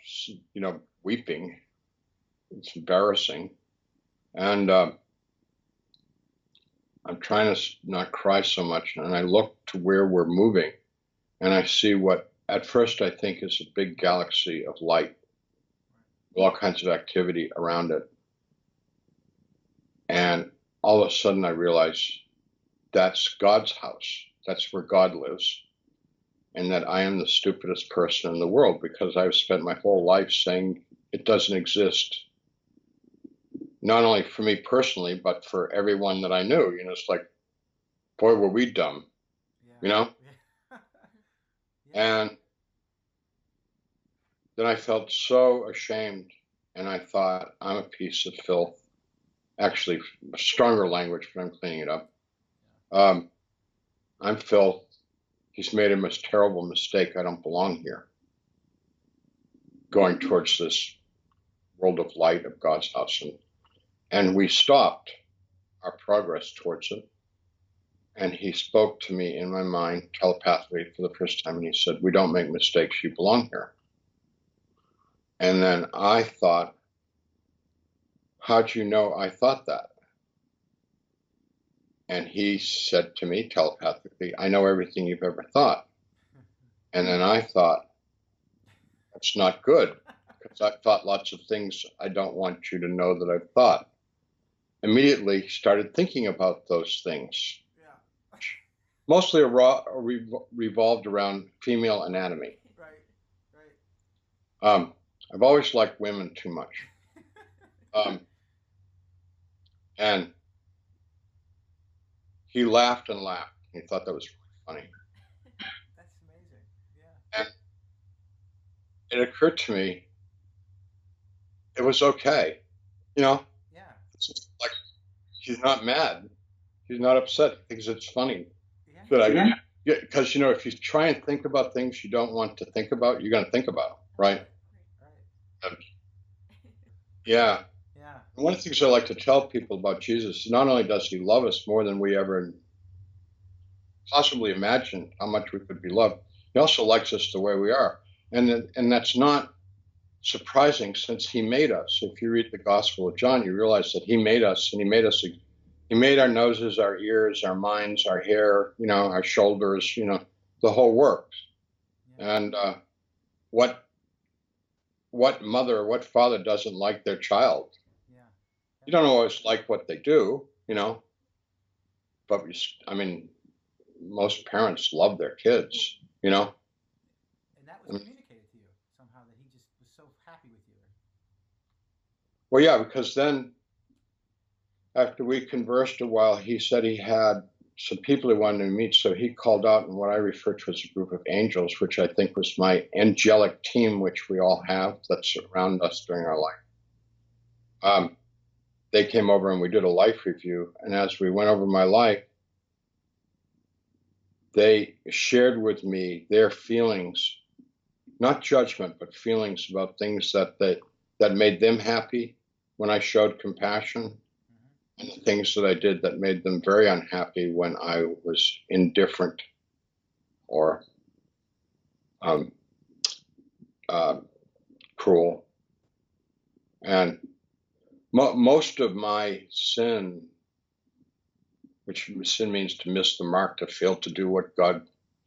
weeping. It's embarrassing. And I'm trying to not cry so much. And I look to where we're moving, and I see what at first I think is a big galaxy of light, with all kinds of activity around it. And all of a sudden I realize that's God's house. That's where God lives. And that I am the stupidest person in the world because I've spent my whole life saying it doesn't exist. Not only for me personally, but for everyone that I knew. You know, it's like, boy, were we dumb, you know? Yeah. And then I felt so ashamed. And I thought, I'm a piece of filth. Actually, stronger language, but I'm cleaning it up. I'm filth. He's made a terrible mistake. I don't belong here. Going towards this world of light of God's house. And we stopped our progress towards it. And he spoke to me in my mind telepathically for the first time. And he said, we don't make mistakes. You belong here. And then I thought, how'd you know I thought that? And he said to me telepathically, I know everything you've ever thought. And then I thought, that's not good, because I've thought lots of things I don't want you to know that I've thought. Immediately started thinking about those things. Yeah. Mostly revolved around female anatomy. Right. I've always liked women too much. And he laughed and laughed. He thought that was really funny. That's amazing. Yeah. And it occurred to me, it was okay. You know? Yeah. It's just like, he's not mad. He's not upset. He thinks it's funny. Yeah. Because, you know, if you try and think about things you don't want to think about, you're going to think about them, right? Right. Yeah. Yeah. One of the things I like to tell people about Jesus, not only does he love us more than we ever possibly imagined how much we could be loved, he also likes us the way we are. And that's not surprising since he made us. If you read the Gospel of John, you realize that he made us, and he made our noses, our ears, our minds, our hair, you know, our shoulders, you know, the whole works. Yeah. And what mother or what father doesn't like their child? Yeah. You don't always like what they do, you know, but I mean, most parents love their kids, you know. And that was communicated to you somehow, that he just was so happy with you. Well, yeah, because then after we conversed a while, he said he had some people he wanted to meet, so he called out in what I refer to as a group of angels, which I think was my angelic team, which we all have that surround us during our life. They came over and we did a life review, and as we went over my life, they shared with me their feelings, not judgment, but feelings about things that made them happy when I showed compassion, and the things that I did that made them very unhappy when I was indifferent or cruel. And most of my sin, which sin means to miss the mark, to fail to do what God,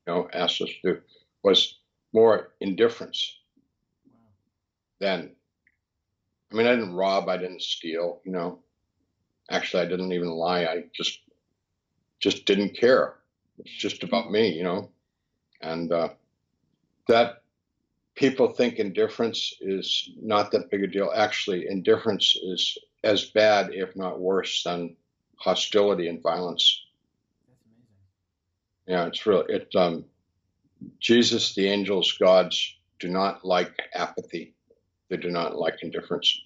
you know, asked us to do, was more indifference. Than, I mean, I didn't rob, I didn't steal, you know. Actually, I didn't even lie. I just didn't care. It's just about me, you know. And that people think indifference is not that big a deal. Actually, indifference is as bad, if not worse, than hostility and violence. That's amazing. Yeah, it's really Jesus, the angels, gods do not like apathy. They do not like indifference.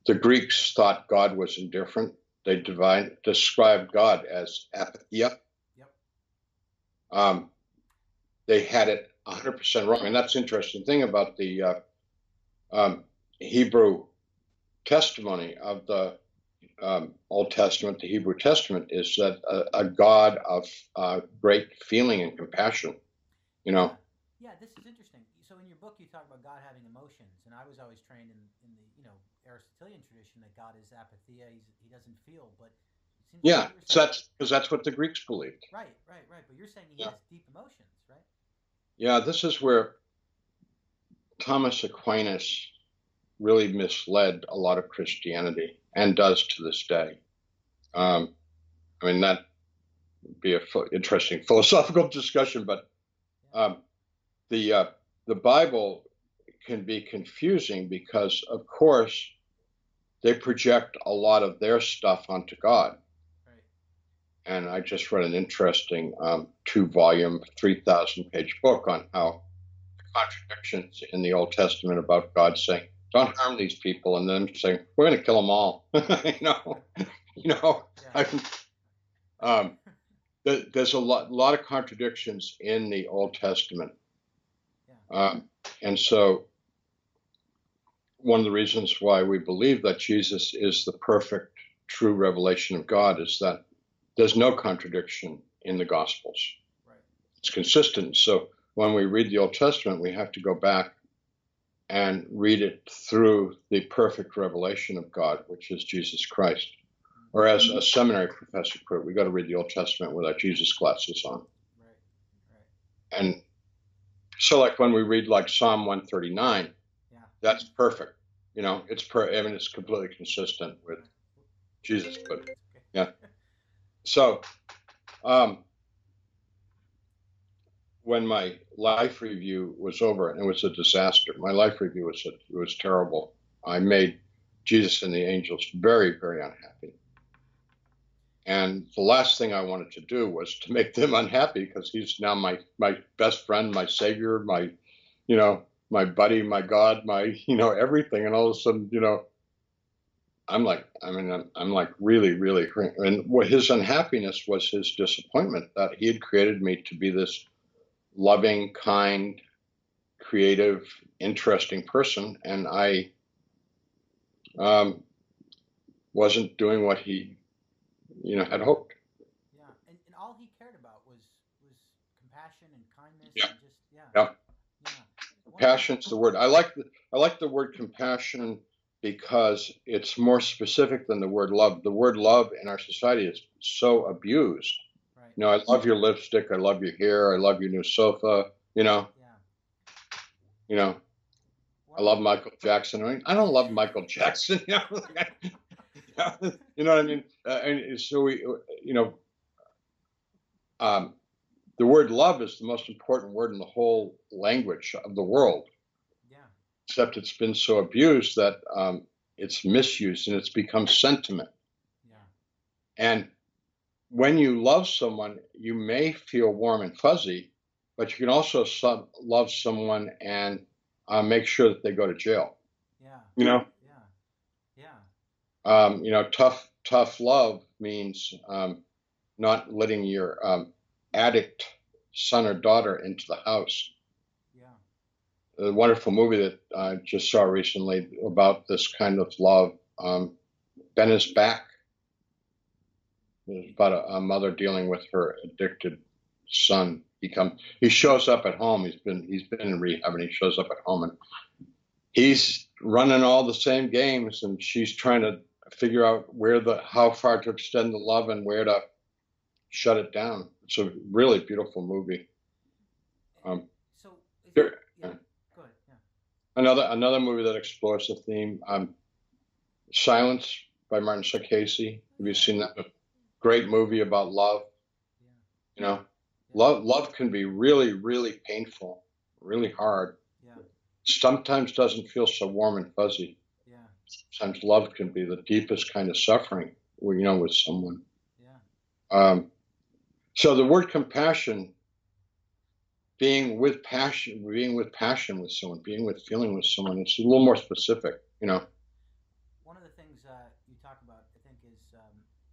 The Greeks thought God was indifferent. They described God as apatheia. Yep. They had it 100% wrong. And that's the interesting thing about the Hebrew testimony of the Old Testament, the Hebrew Testament, is that a God of great feeling and compassion, you know. Yeah, this is interesting. So in your book, you talk about God having emotions, and I was always trained in the Aristotelian tradition that God is apatheia. He doesn't feel, but it seems yeah, like so that's what the Greeks believed. Right. But you're saying he has deep emotions, right? Yeah, this is where Thomas Aquinas really misled a lot of Christianity, and does to this day. I mean, that be a interesting philosophical discussion, but the Bible can be confusing because, of course, they project a lot of their stuff onto God. Right. And I just read an interesting 2-volume, 3,000-page book on how the contradictions in the Old Testament about God saying, "Don't harm these people," and then saying, "We're going to kill them all." There's a lot of contradictions in the Old Testament, and so one of the reasons why we believe that Jesus is the perfect, true revelation of God is that there's no contradiction in the Gospels. Right. It's consistent. So when we read the Old Testament, we have to go back and read it through the perfect revelation of God, which is Jesus Christ. Or as a seminary professor put it, we got to read the Old Testament with our Jesus glasses on. Right. And so, like when we read like Psalm 139, that's perfect. It's completely consistent with Jesus. But yeah. So, when my life review was over, and it was a disaster. My life review was terrible. I made Jesus and the angels very, very unhappy. And the last thing I wanted to do was to make them unhappy, because he's now my best friend, my savior, my buddy, my God, my everything. And all of a sudden, I'm like really, really, and what his unhappiness was his disappointment that he had created me to be this loving, kind, creative, interesting person, and I wasn't doing what he had hoped. Yeah, and all he cared about was compassion and kindness. Yeah. And just yeah. Compassion's the word. I like the word compassion because it's more specific than the word love. The word love in our society is so abused. Right. I love your lipstick. I love your hair. I love your new sofa. Yeah. I love Michael Jackson. I don't love Michael Jackson. You know what I mean? And so the word love is the most important word in the whole language of the world. Yeah. Except it's been so abused that it's misused and it's become sentiment. Yeah. And when you love someone, you may feel warm and fuzzy, but you can also love someone and make sure that they go to jail. Yeah. Tough love means not letting your addict son or daughter into the house. Yeah. A wonderful movie that I just saw recently about this kind of love, Ben is Back. It's about a mother dealing with her addicted son. He shows up at home. He's been in rehab, and he shows up at home, and he's running all the same games, and she's trying to figure out how far to extend the love and where to shut it down. It's a really beautiful movie. Go ahead. Yeah. Another movie that explores the theme, Silence by Martin Scorsese. Have you seen that? Great movie about love. Yeah. Love can be really, really painful, really hard. Yeah. Sometimes doesn't feel so warm and fuzzy. Yeah. Sometimes love can be the deepest kind of suffering, with someone. Yeah. So the word compassion, being with passion with someone, being with feeling with someone, it's a little more specific, One of the things you talk about, I think, is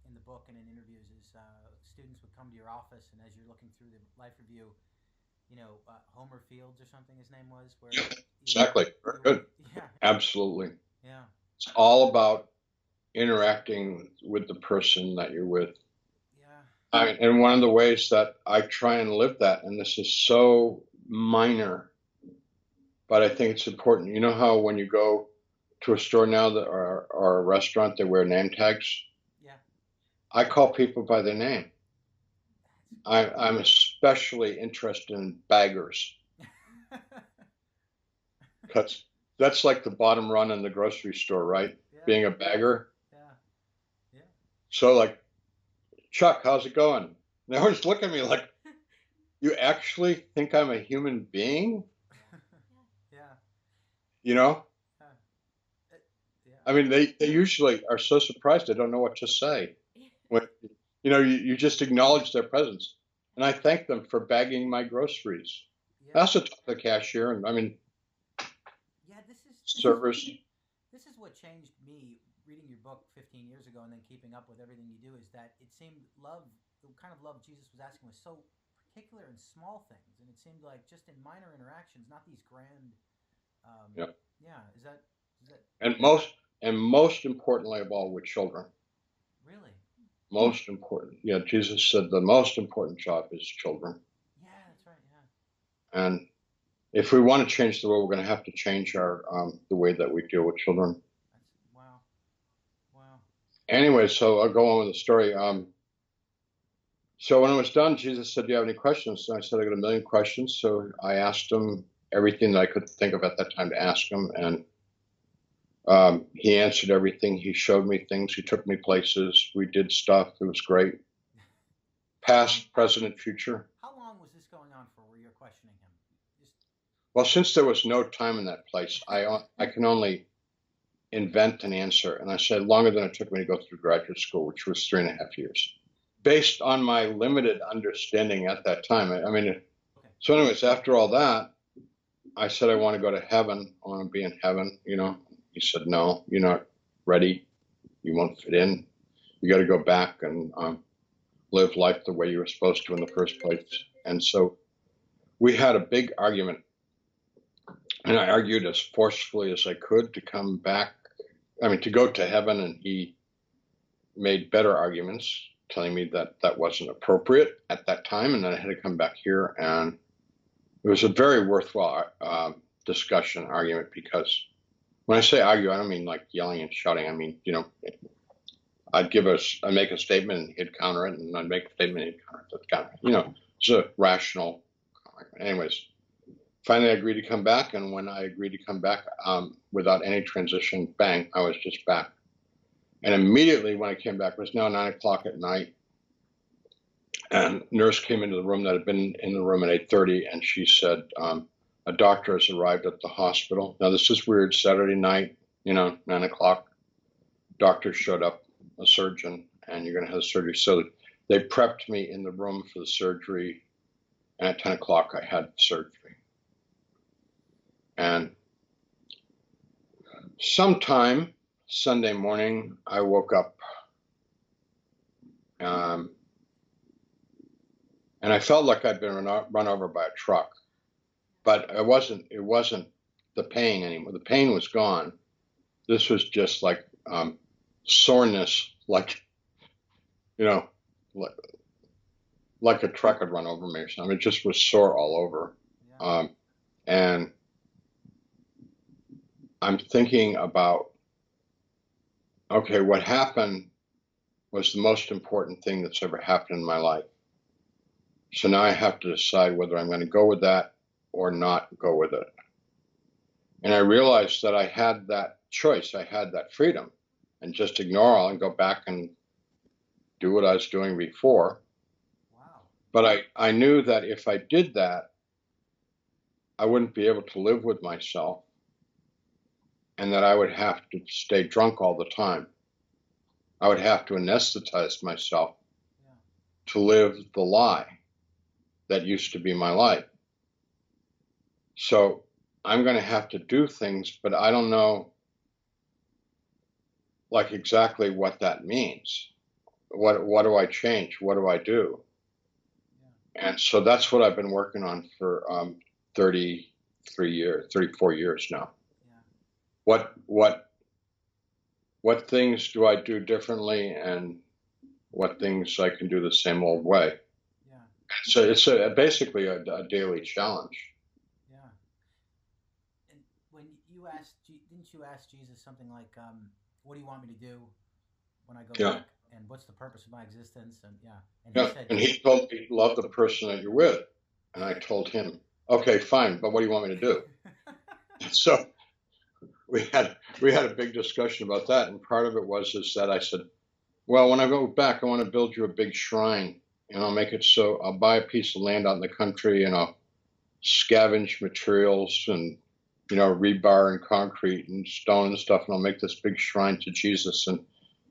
in the book and in interviews, is students would come to your office, and as you're looking through the life review, Homer Fields or something his name was. Exactly. Very good. Yeah. Absolutely. Yeah. It's all about interacting with the person that you're with. Yeah. And one of the ways that I try and live that, and this is so minor, but I think it's important. You know how when you go to a store now or a restaurant, they wear name tags? Yeah. I call people by their name. I'm especially interested in baggers. Because that's like the bottom run in the grocery store, right? Yeah. Being a bagger. Yeah. Yeah. So like, Chuck, how's it going? They always look at me like, you actually think I'm a human being? Yeah. You know? Yeah. Yeah. I mean, they usually are so surprised they don't know what to say. When, you just acknowledge their presence. And I thank them for bagging my groceries. I Yeah. also talk to the cashier and, I mean, Yeah. servers. This is what changed me reading your book 15 years ago and then keeping up with everything you do is that it seemed the kind of love Jesus was asking was so particular in small things, and it seemed like just in minor interactions, not these grand. Yeah. Yeah, is that And most importantly of all with children. really? Most important. Yeah, Jesus said the most important job is children. Yeah, that's right. Yeah, And if we want to change the world, we're going to have to change our the way that we deal with children. that's wow, wow. Anyway, so I'll go on with the story. So when I was done, Jesus said, "Do you have any questions?" And I said, "I got a million questions." So I asked him everything that I could think of at that time to ask him, and he answered everything. He showed me things. He took me places. We did stuff. It was great. Past, present, future. How long was this going on for? Where you're questioning him? Just Well, since there was no time in that place, I can only invent an answer. And I said longer than it took me to go through graduate school, which was 3.5 years. Based on my limited understanding at that time. I mean, okay. so anyways, after all that, I said, I want to go to heaven. I want to be in heaven. He said, no, you're not ready. You won't fit in. You got to go back and live life the way you were supposed to in the first place. And so we had a big argument. And I argued as forcefully as I could to come back. I mean, to go to heaven. And he made better arguments, telling me that that wasn't appropriate at that time, and that I had to come back here. And it was a very worthwhile discussion, argument, because when I say argue, I don't mean like yelling and shouting. I mean, I'd make a statement and he'd counter it, and I'd make a statement and he'd counter it. It's a rational argument. Anyways, finally I agreed to come back, and when I agreed to come back, without any transition, bang, I was just back. And immediately when I came back, it was now 9 o'clock at night, and nurse came into the room that had been in the room at 8:30, and she said, a doctor has arrived at the hospital. Now this is weird. Saturday night, 9 o'clock, doctor showed up, a surgeon, and you're going to have surgery. So they prepped me in the room for the surgery, and at 10 o'clock I had the surgery. And sometime Sunday morning, I woke up, and I felt like I'd been run over by a truck, but it wasn't the pain anymore. The pain was gone. This was just like soreness, like, like a truck had run over me or something. It just was sore all over. Yeah. And I'm thinking about, okay, what happened was the most important thing that's ever happened in my life. So now I have to decide whether I'm going to go with that or not go with it. And I realized that I had that choice. I had that freedom, and just ignore all and go back and do what I was doing before. Wow. But I knew that if I did that, I wouldn't be able to live with myself, and that I would have to stay drunk all the time. I would have to anesthetize myself to live the lie that used to be my life. So I'm going to have to do things, but I don't know like exactly what that means. What do I change? What do I do? Yeah. And so that's what I've been working on for 34 years now. Yeah. What things do I do differently, and what things I can do the same old way? Yeah. So it's basically a daily challenge. Yeah. And when you didn't you ask Jesus something like, "What do you want me to do when I go back? And what's the purpose of my existence?" And and he told me, love the person that you're with. And I told him, okay, fine, but what do you want me to do? So we had a big discussion about that, and part of it was that I said, well, when I go back, I want to build you a big shrine and I'll make it so I'll buy a piece of land out in the country, and I'll scavenge materials and rebar and concrete and stone and stuff, and I'll make this big shrine to Jesus, and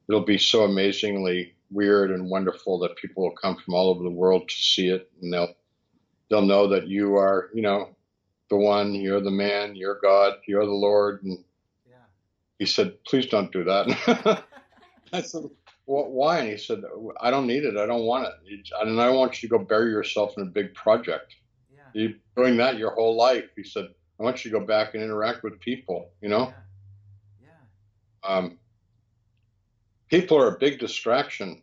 it'll be so amazingly weird and wonderful that people will come from all over the world to see it, and they'll know that you are, the one, you're the man, you're God, you're the Lord. And Yeah. he said, please don't do that. I said, well, why? And he said, I don't need it. I don't want it. And I don't want you to go bury yourself in a big project. Yeah. You're doing that your whole life. He said, I want you to go back and interact with people, Yeah. People are a big distraction,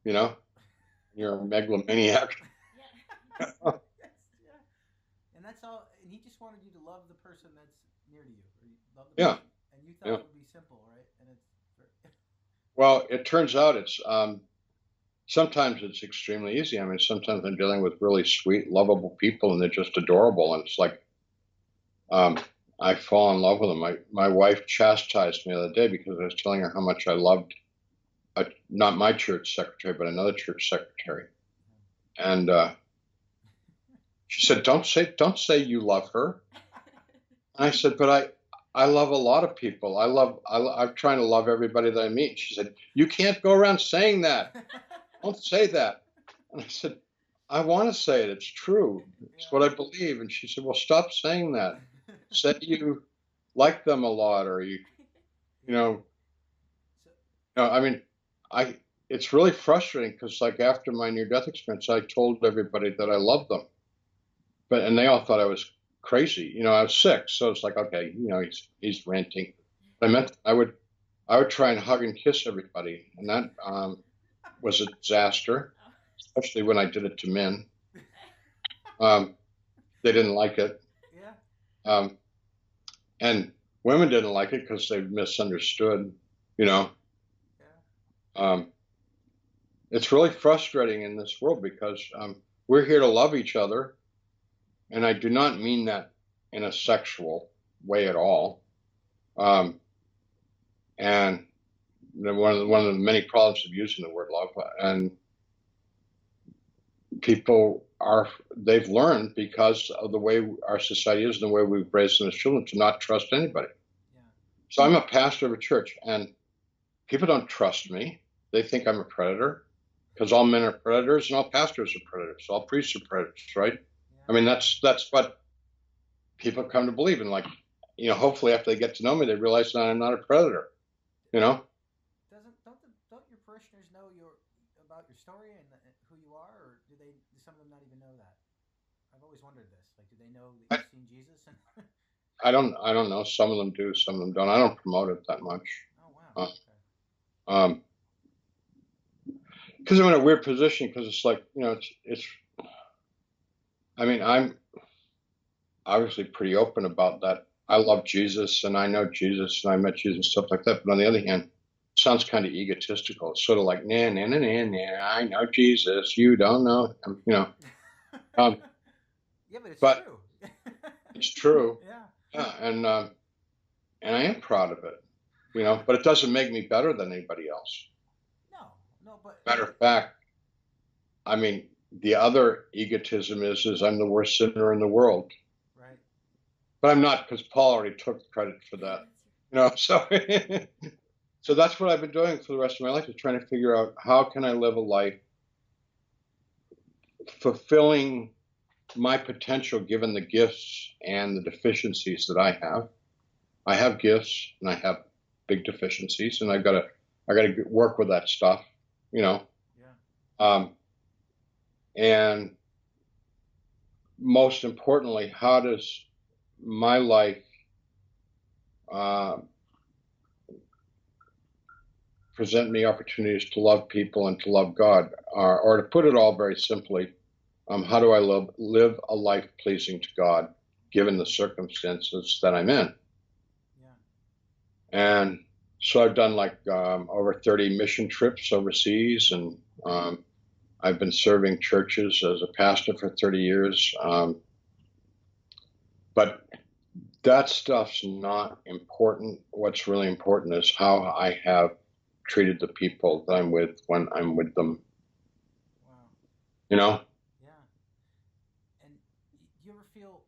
you're a megalomaniac. Yeah. And that's all. And he just wanted you to love the person that's near to you, or you love the Yeah. person, and you thought Yeah. it would be simple, right? And it's Well, it turns out it's sometimes it's extremely easy. I mean, sometimes I'm dealing with really sweet, lovable people, and they're just adorable. And it's like I fall in love with them. My wife chastised me the other day because I was telling her how much I loved not my church secretary, but another church secretary, and she said, "Don't say you love her." And I said, "But I love a lot of people. I'm trying to love everybody that I meet." She said, "You can't go around saying that. Don't say that." And I said, I want to say it. It's true. It's what I believe. And she said, well, stop saying that. Say you like them a lot, or you know, I mean, it's really frustrating because like after my near-death experience, I told everybody that I loved them, and they all thought I was crazy. I was sick. So it's like, okay, he's ranting. I meant I would try and hug and kiss everybody. And that was a disaster, especially when I did it to men. They didn't like it. Yeah. And women didn't like it because they misunderstood, Yeah. It's really frustrating in this world because we're here to love each other. And I do not mean that in a sexual way at all. And one of the many problems of using the word love, and people they've learned because of the way our society is and the way we've raised them as children to not trust anybody. Yeah. So I'm a pastor of a church, and people don't trust me. They think I'm a predator because all men are predators and all pastors are predators. All priests are predators, right? Yeah. I mean, that's what people come to believe in. Like, hopefully after they get to know me, they realize that I'm not a predator. Don't your parishioners know about your story and who you are, or do some of them not even know that? I've always wondered this. Like, do they know that you've seen Jesus? I don't know. Some of them do, some of them don't. I don't promote it that much. Oh wow. Okay. Because I'm in a weird position because it's like, it's. I mean, I'm obviously pretty open about that. I love Jesus and I know Jesus and I met Jesus and stuff like that. But on the other hand, it sounds kind of egotistical. It's sort of like, nah, nah, nah, nah, nah, I know Jesus. You don't know him, Yeah, but it's true. It's true. Yeah. Yeah, and I am proud of it, but it doesn't make me better than anybody else. No, but Matter of fact, I mean, the other egotism is I'm the worst sinner in the world. Right. But I'm not, because Paul already took credit for that. So so that's what I've been doing for the rest of my life, is trying to figure out how can I live a life fulfilling my potential given the gifts and the deficiencies that I have. I have gifts and I have big deficiencies, and I gotta work with that stuff, Yeah. And most importantly, how does my life present me opportunities to love people and to love God, or to put it all very simply, how do I live a life pleasing to God given the circumstances that I'm in? Yeah. And so I've done like over 30 mission trips overseas, and I've been serving churches as a pastor for 30 years. But that stuff's not important. What's really important is how I have treated the people that I'm with when I'm with them. Wow. you know. Yeah. And do you ever feel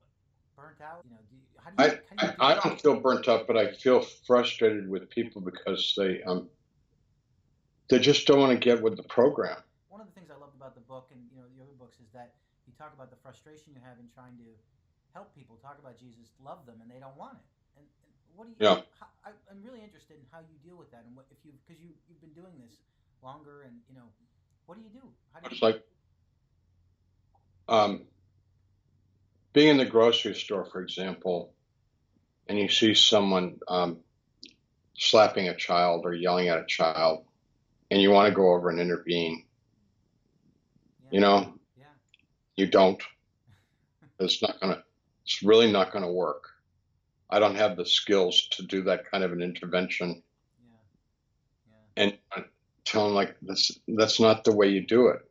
burnt out? You know, how do you I do it? don't feel burnt out, but I feel frustrated with people because they just don't want to get with the program. One of the things I loved about the book and the other books is that you talk about the frustration you have in trying to help people talk about Jesus, love them, and they don't want it. And what do you? Yeah, I'm really interested in how you deal with that, and what if you because you've been doing this longer, and what do you do? How do you? it's like um, being in the grocery store, for example, and you see someone slapping a child or yelling at a child, and you want to go over and intervene. Yeah, You know, yeah, you don't. It's really not gonna work. I don't have the skills to do that kind of an intervention. yeah, yeah, And I tell them like that's not the way you do it.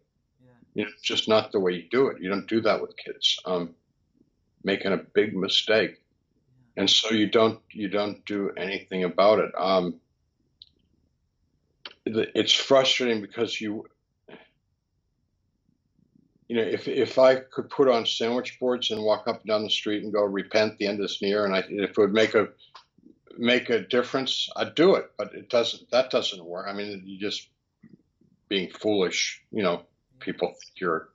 yeah, It's just not the way you do it. You don't do that with kids. Making a big mistake, yeah, and so you don't do anything about it. It's frustrating because if I could put on sandwich boards and walk up and down the street and go repent, the end is near, and if it would make a difference, I'd do it. But it doesn't. That doesn't work. I mean, you just being foolish. yeah, People think you're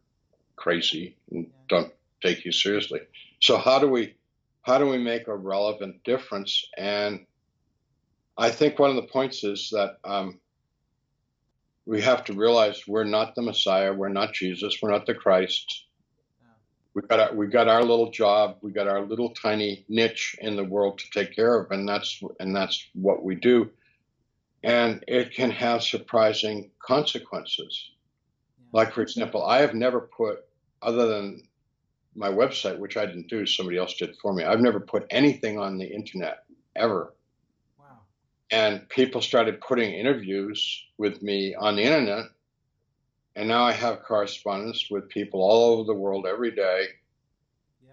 crazy and yeah, don't take you seriously. So how do we make a relevant difference? And I think one of the points is that we have to realize we're not the Messiah, we're not Jesus, we're not the Christ. yeah, We got our little job, we got our little tiny niche in the world to take care of, and that's what we do. And it can have surprising consequences. yeah, Like, for example, I have never put, other than my website, which I didn't do, somebody else did for me. I've never put anything on the internet ever. wow, And people started putting interviews with me on the internet. And now I have correspondence with people all over the world every day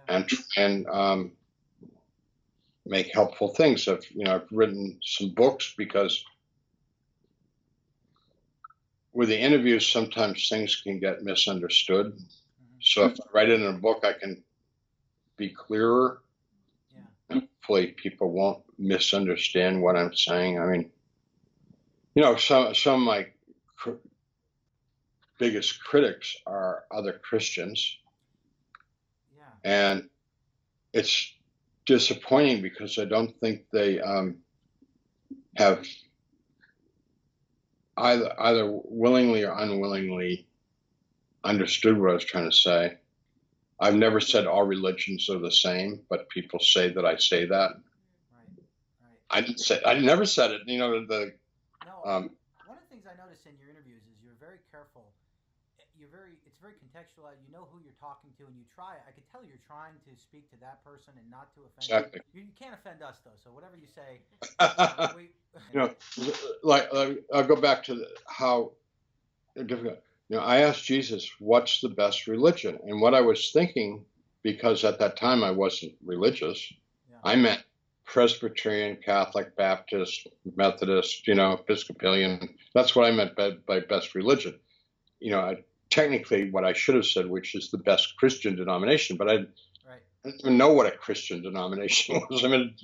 yeah, and make helpful things. I've written some books because with the interviews, sometimes things can get misunderstood. mm-hmm. So if I write it in a book, I can be clearer. Yeah, Hopefully people won't misunderstand what I'm saying. I mean, some of my biggest critics are other Christians, yeah, and it's disappointing because I don't think they have either willingly or unwillingly understood what I was trying to say. I've never said all religions are the same, but people say that I say that. right, right. I never said it. No, Um, one of the things I notice in your interviews is you're very careful. It's very contextualized. You know who you're talking to, and you try. I could tell you're trying to speak to that person and not to offend them. exactly. You can't offend us though, so whatever you say, we. you know, like I'll go back to how difficult. I asked Jesus, "What's the best religion?" And what I was thinking, because at that time I wasn't religious, Yeah, I meant Presbyterian, Catholic, Baptist, Methodist, Episcopalian. That's what I meant by best religion. Technically, what I should have said, which is the best Christian denomination, but I right. didn't even know what a Christian denomination was. I mean,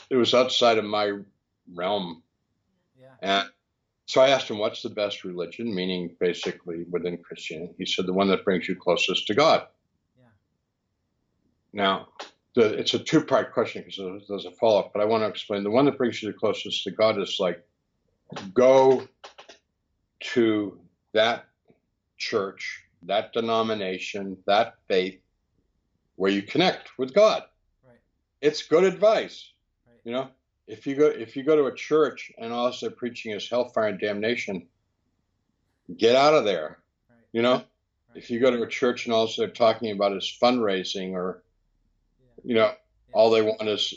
it was outside of my realm. Yeah, And so I asked him, what's the best religion, meaning basically within Christianity? He said, the one that brings you closest to God. yeah, Now, it's a two-part question because there's a follow-up, but I want to explain. The one that brings you the closest to God is like, go to that church, that denomination, that faith where you connect with God. right, It's good advice. right, If you go to a church and all they're preaching is hellfire and damnation, get out of there. right, You know, right. if you go to a church and all they're talking about is fundraising, or Yeah, yeah, all they want is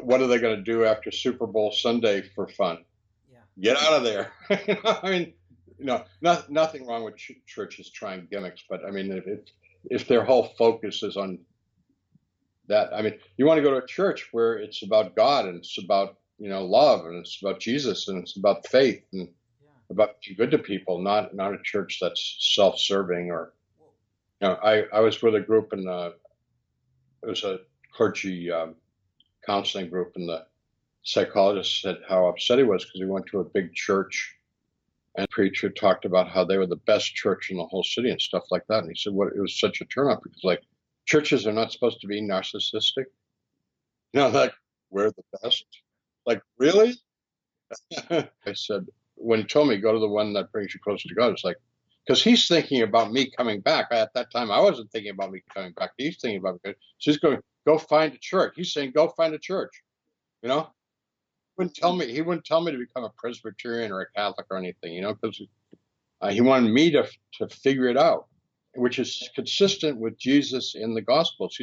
what are they going to do after Super Bowl Sunday for fun? yeah, Get out of there. I mean, nothing wrong with churches trying gimmicks, but I mean, if their whole focus is on that, I mean, you want to go to a church where it's about God and it's about love and it's about Jesus and it's about faith and yeah. about being good to people, not a church that's self-serving or Well, I was with a group, and it was a clergy counseling group, and the psychologist said how upset he was because he went to a big church, and the preacher talked about how they were the best church in the whole city and stuff like that. And he said, "What? It was such a turnoff because like churches are not supposed to be narcissistic. Like we're the best. Like really?" I said, when he told me go to the one that brings you closer to God, it's like, because he's thinking about me coming back. At that time, I wasn't thinking about me coming back. He's thinking about me. So he's going, go find a church. He's saying, go find a church. You know, he wouldn't tell me to become a Presbyterian or a Catholic or anything. Because he wanted me to figure it out, which is consistent with Jesus in the Gospels.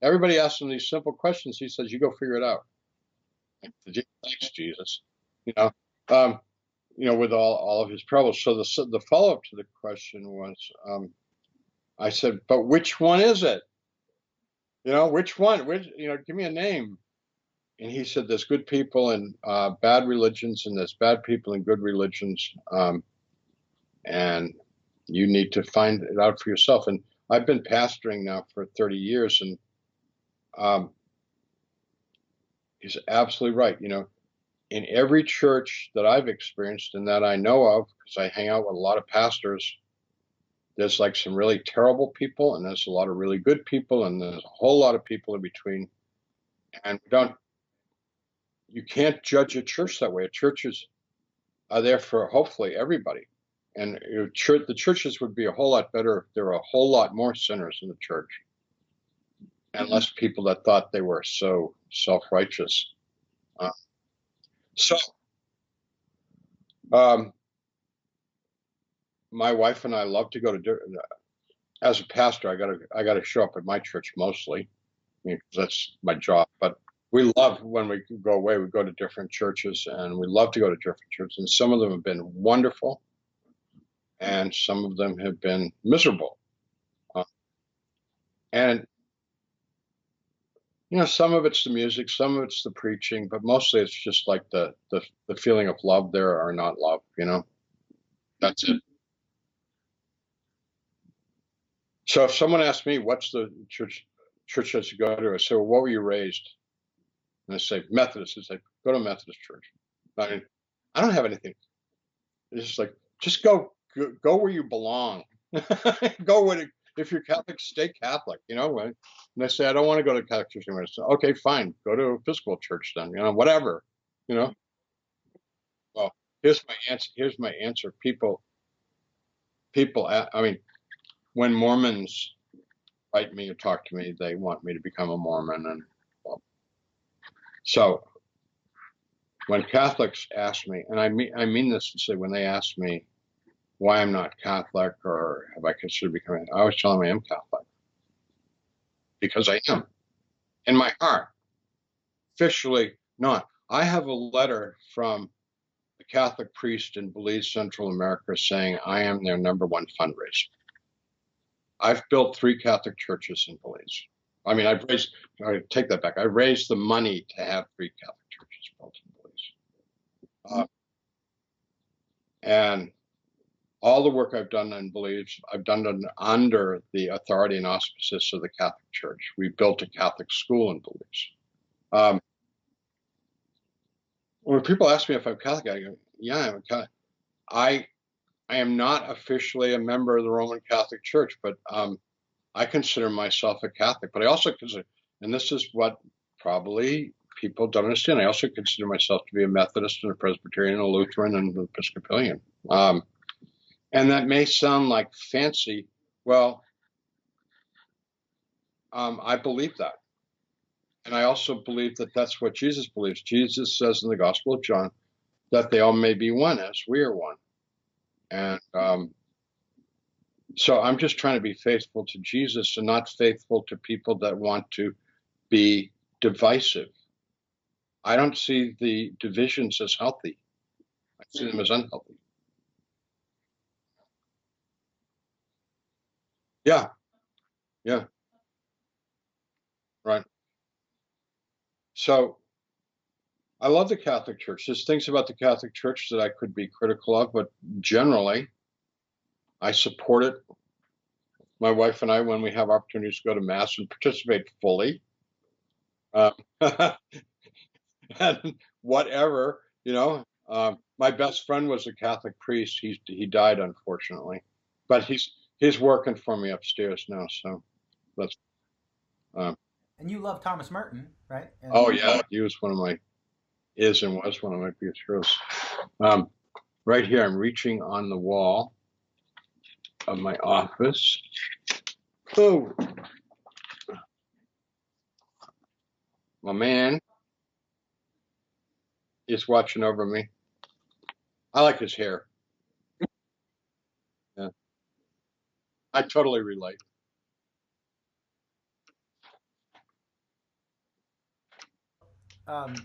Everybody asks him these simple questions. He says, you go figure it out. Thanks, Jesus. You know, um, with all of his troubles. So the follow up to the question was, I said, but which one is it? Which one? Give me a name. And he said, there's good people in bad religions, and there's bad people in good religions, and you need to find it out for yourself. And I've been pastoring now for 30 years, and he's absolutely right. In every church that I've experienced and that I know of, because I hang out with a lot of pastors, there's like some really terrible people, and there's a lot of really good people, and there's a whole lot of people in between. And you can't judge a church that way. Churches are there for hopefully everybody. And the churches would be a whole lot better if there were a whole lot more sinners in the church and less people that thought they were so self-righteous. So my wife and I love to go to. As a pastor, I gotta show up at my church mostly. That's my job. But we love when we go away. We go to different churches, and we love to go to different churches. And some of them have been wonderful, and some of them have been miserable. And some of it's the music, some of it's the preaching, but mostly it's just like the feeling of love there or not love. That's it. So if someone asks me, what's the church that you go to, I say, well, what were you raised? And I say, Methodist. It's like, go to a Methodist church. I mean, I don't have anything. It's just like, just go where you belong. If you're Catholic, stay Catholic, And they say, I don't want to go to Catholic church anymore. So, okay, fine. Go to Episcopal church then, whatever, Well, here's my answer. People, I mean, when Mormons write me or talk to me, they want me to become a Mormon. And so when Catholics ask me, and I mean this to say, when they ask me why I'm not Catholic or have I considered becoming, I always tell them I am Catholic because I am in my heart. Officially not. I have a letter from a Catholic priest in Belize, Central America, saying I am their #1 fundraiser. I've built 3 Catholic churches in Belize. I mean, I take that back. I raised the money to have 3 Catholic churches built in Belize. And all the work I've done in Belize, I've done it under the authority and auspices of the Catholic Church. We built a Catholic school in Belize. When people ask me if I'm Catholic, I go, yeah, I'm a Catholic. I am not officially a member of the Roman Catholic Church, but I consider myself a Catholic. But I also consider, and this is what probably people don't understand, I also consider myself to be a Methodist and a Presbyterian, a Lutheran, and an Episcopalian. And that may sound like fancy. Well, I believe that. And I also believe that that's what Jesus believes. Jesus says in the Gospel of John that they all may be one as we are one. And so I'm just trying to be faithful to Jesus and not faithful to people that want to be divisive. I don't see the divisions as healthy. I see them as unhealthy. Yeah, yeah, right. So I love the Catholic Church. There's things about the Catholic Church that I could be critical of, but generally I support it my wife and I, when we have opportunities to go to Mass and participate fully, uh, and whatever, my best friend was a Catholic priest. He died, unfortunately, but he's working for me upstairs now. So that's uh, And you love Thomas Merton, right? oh yeah, he was and was one of my biggest heroes. Um, right here, I'm reaching on the wall of my office. Oh, my man is watching over me. I like his hair. Yeah, I totally relate. Um,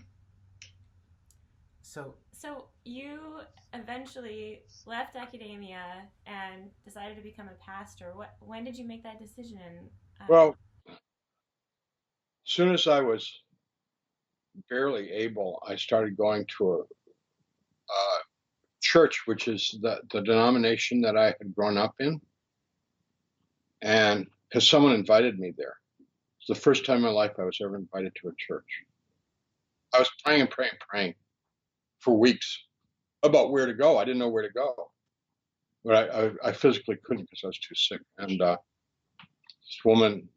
so So you eventually left academia and decided to become a pastor. When did you make that decision? Well, as soon as I was barely able, I started going to a church, which is the denomination that I had grown up in, and because someone invited me there. It's the first time in my life I was ever invited to a church. I was praying and praying and praying for weeks about where to go. I didn't know where to go, but I physically couldn't because I was too sick. And this woman,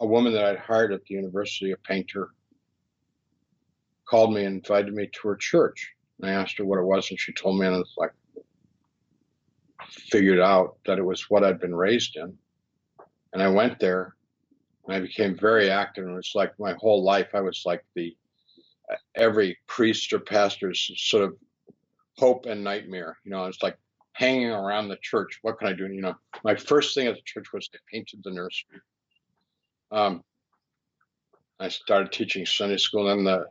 a woman that I'd hired at the university, a painter, called me and invited me to her church. And I asked her what it was, and she told me, and it's like figured out that it was what I'd been raised in. And I went there, and I became very active. And it was like my whole life, I was like every priest or pastor's sort of hope and nightmare. I was like hanging around the church. What can I do? My first thing at the church was I painted the nursery. I started teaching Sunday school, and the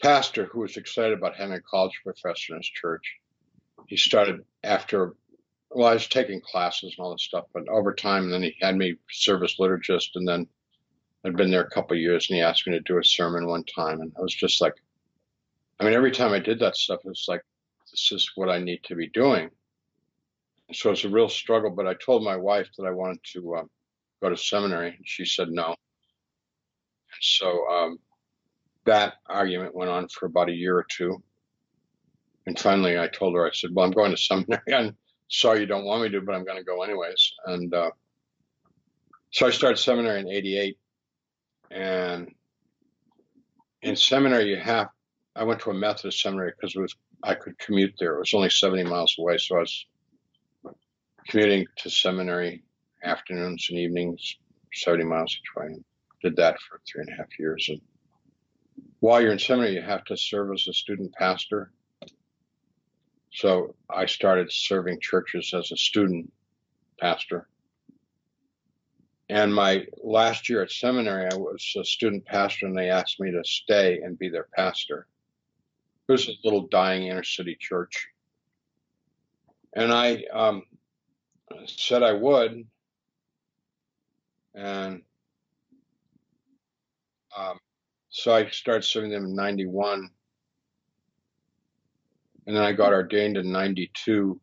pastor, who was excited about having a college professor in his church, he started after. Well, I was taking classes and all this stuff, but over time, then he had me serve as liturgist, and then I'd been there a couple of years, and he asked me to do a sermon one time, and I was just like, every time I did that stuff, it was like, this is what I need to be doing. And so it's a real struggle, but I told my wife that I wanted to go to seminary, and she said no. And so that argument went on for about a year or two. And finally, I told her, I said, well, I'm going to seminary. I'm sorry you don't want me to, but I'm going to go anyways. And so I started seminary in '88. And in seminary, I went to a Methodist seminary because I could commute there. It was only 70 miles away. So I was commuting to seminary afternoons and evenings, 70 miles each way. And did that for 3.5 years. And while you're in seminary, you have to serve as a student pastor. So I started serving churches as a student pastor. And my last year at seminary, I was a student pastor, and they asked me to stay and be their pastor. It was a little dying inner city church. And I said I would. And so I started serving them in '91. And then I got ordained in '92.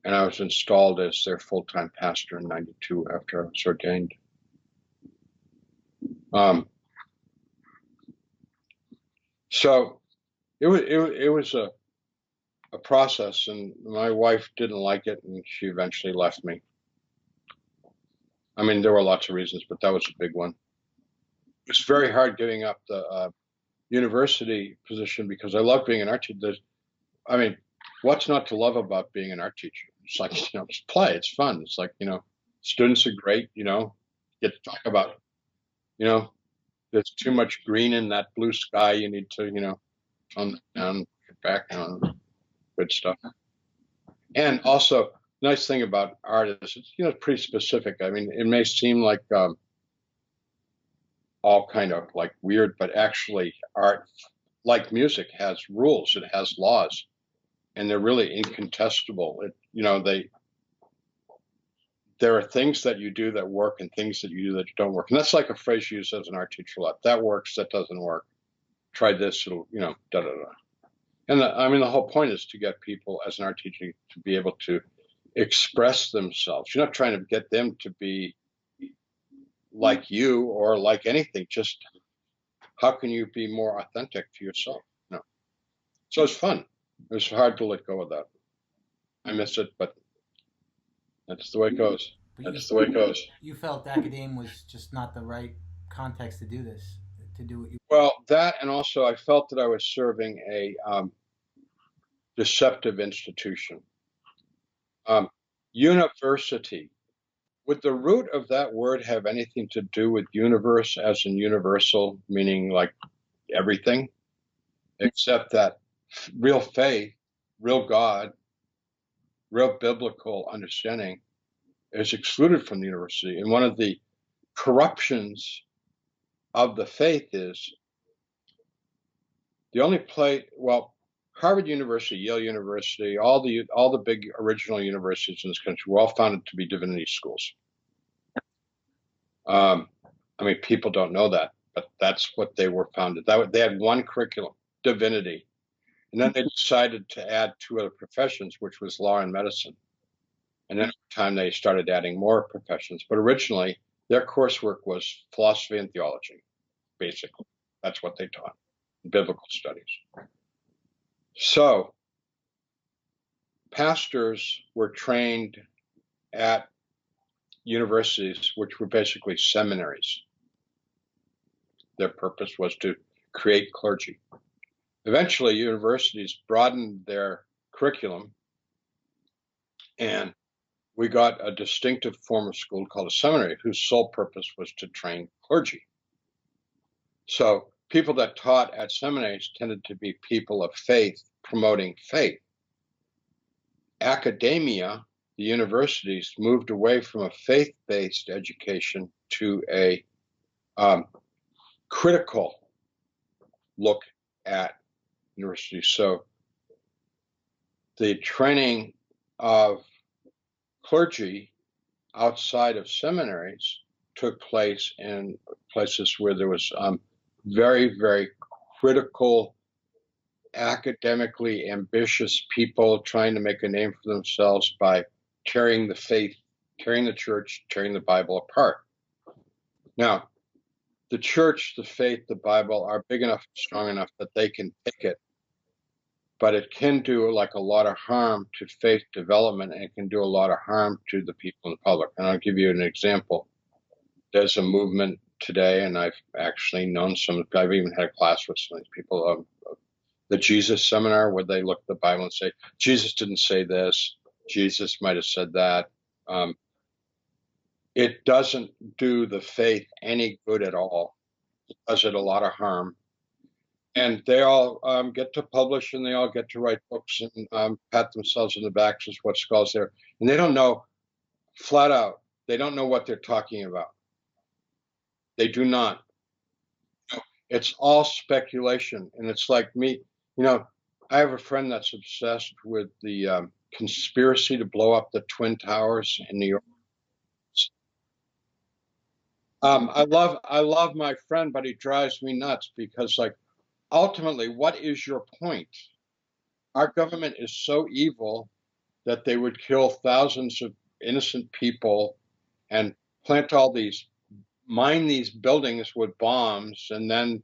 And I was installed as their full-time pastor in '92 after I was ordained. So it was a process, and my wife didn't like it, and she eventually left me. There were lots of reasons, but that was a big one. It was very hard giving up the university position because I love being an art teacher. What's not to love about being an art teacher? It's like, just play. It's fun. It's like, students are great, get to talk about, there's too much green in that blue sky. You need to, tone that down, get back on good stuff. And also, nice thing about art is it's, pretty specific. It may seem like all kind of like weird, but actually art, like music, has rules. It has laws. And they're really incontestable. There are things that you do that work and things that you do that don't work. And that's like a phrase used as an art teacher a lot. That works, that doesn't work. Try this, it'll, da da da. And the whole point is to get people as an art teacher to be able to express themselves. You're not trying to get them to be like you or like anything. Just how can you be more authentic to yourself? No. So it's fun. It was hard to let go of that. I miss it, but that's the way it goes. That's the way it goes. You felt academe was just not the right context to do this, to do what you. Well, that, and also I felt that I was serving a deceptive institution. University. Would the root of that word have anything to do with universe as in universal, meaning like everything? Except that real faith, real God, real biblical understanding is excluded from the university. And one of the corruptions of the faith is the only place, well, Harvard University, Yale University, all the big original universities in this country were all founded to be divinity schools. I mean, people don't know that, but that's what they were founded. They had one curriculum, divinity. And then they decided to add 2 other professions, which was law and medicine. And then over time, they started adding more professions. But originally, their coursework was philosophy and theology, basically. That's what they taught, biblical studies. So pastors were trained at universities, which were basically seminaries. Their purpose was to create clergy. Eventually, universities broadened their curriculum, and we got a distinctive form of school called a seminary, whose sole purpose was to train clergy. So people that taught at seminaries tended to be people of faith, promoting faith. Academia, the universities, moved away from a faith-based education to a critical look at universities. So the training of clergy outside of seminaries took place in places where there was very, very critical, academically ambitious people trying to make a name for themselves by tearing the faith, tearing the church, tearing the Bible apart. Now, the church, the faith, the Bible are big enough, strong enough that they can take it, but it can do like a lot of harm to faith development, and it can do a lot of harm to the people in the public. And I'll give you an example. There's a movement today, and I've actually known I've even had a class with some of these people, the Jesus seminar, where they look at the Bible and say, Jesus didn't say this, Jesus might have said that. It doesn't do the faith any good at all. It does it a lot of harm. And they all get to publish, and they all get to write books and pat themselves on the back as what scholars there. And they don't know, flat out, they don't know what they're talking about. They do not. It's all speculation. And it's like me, I have a friend that's obsessed with the conspiracy to blow up the Twin Towers in New York. I love my friend, but he drives me nuts because, like, ultimately, what is your point? Our government is so evil that they would kill thousands of innocent people and mine these buildings with bombs, and then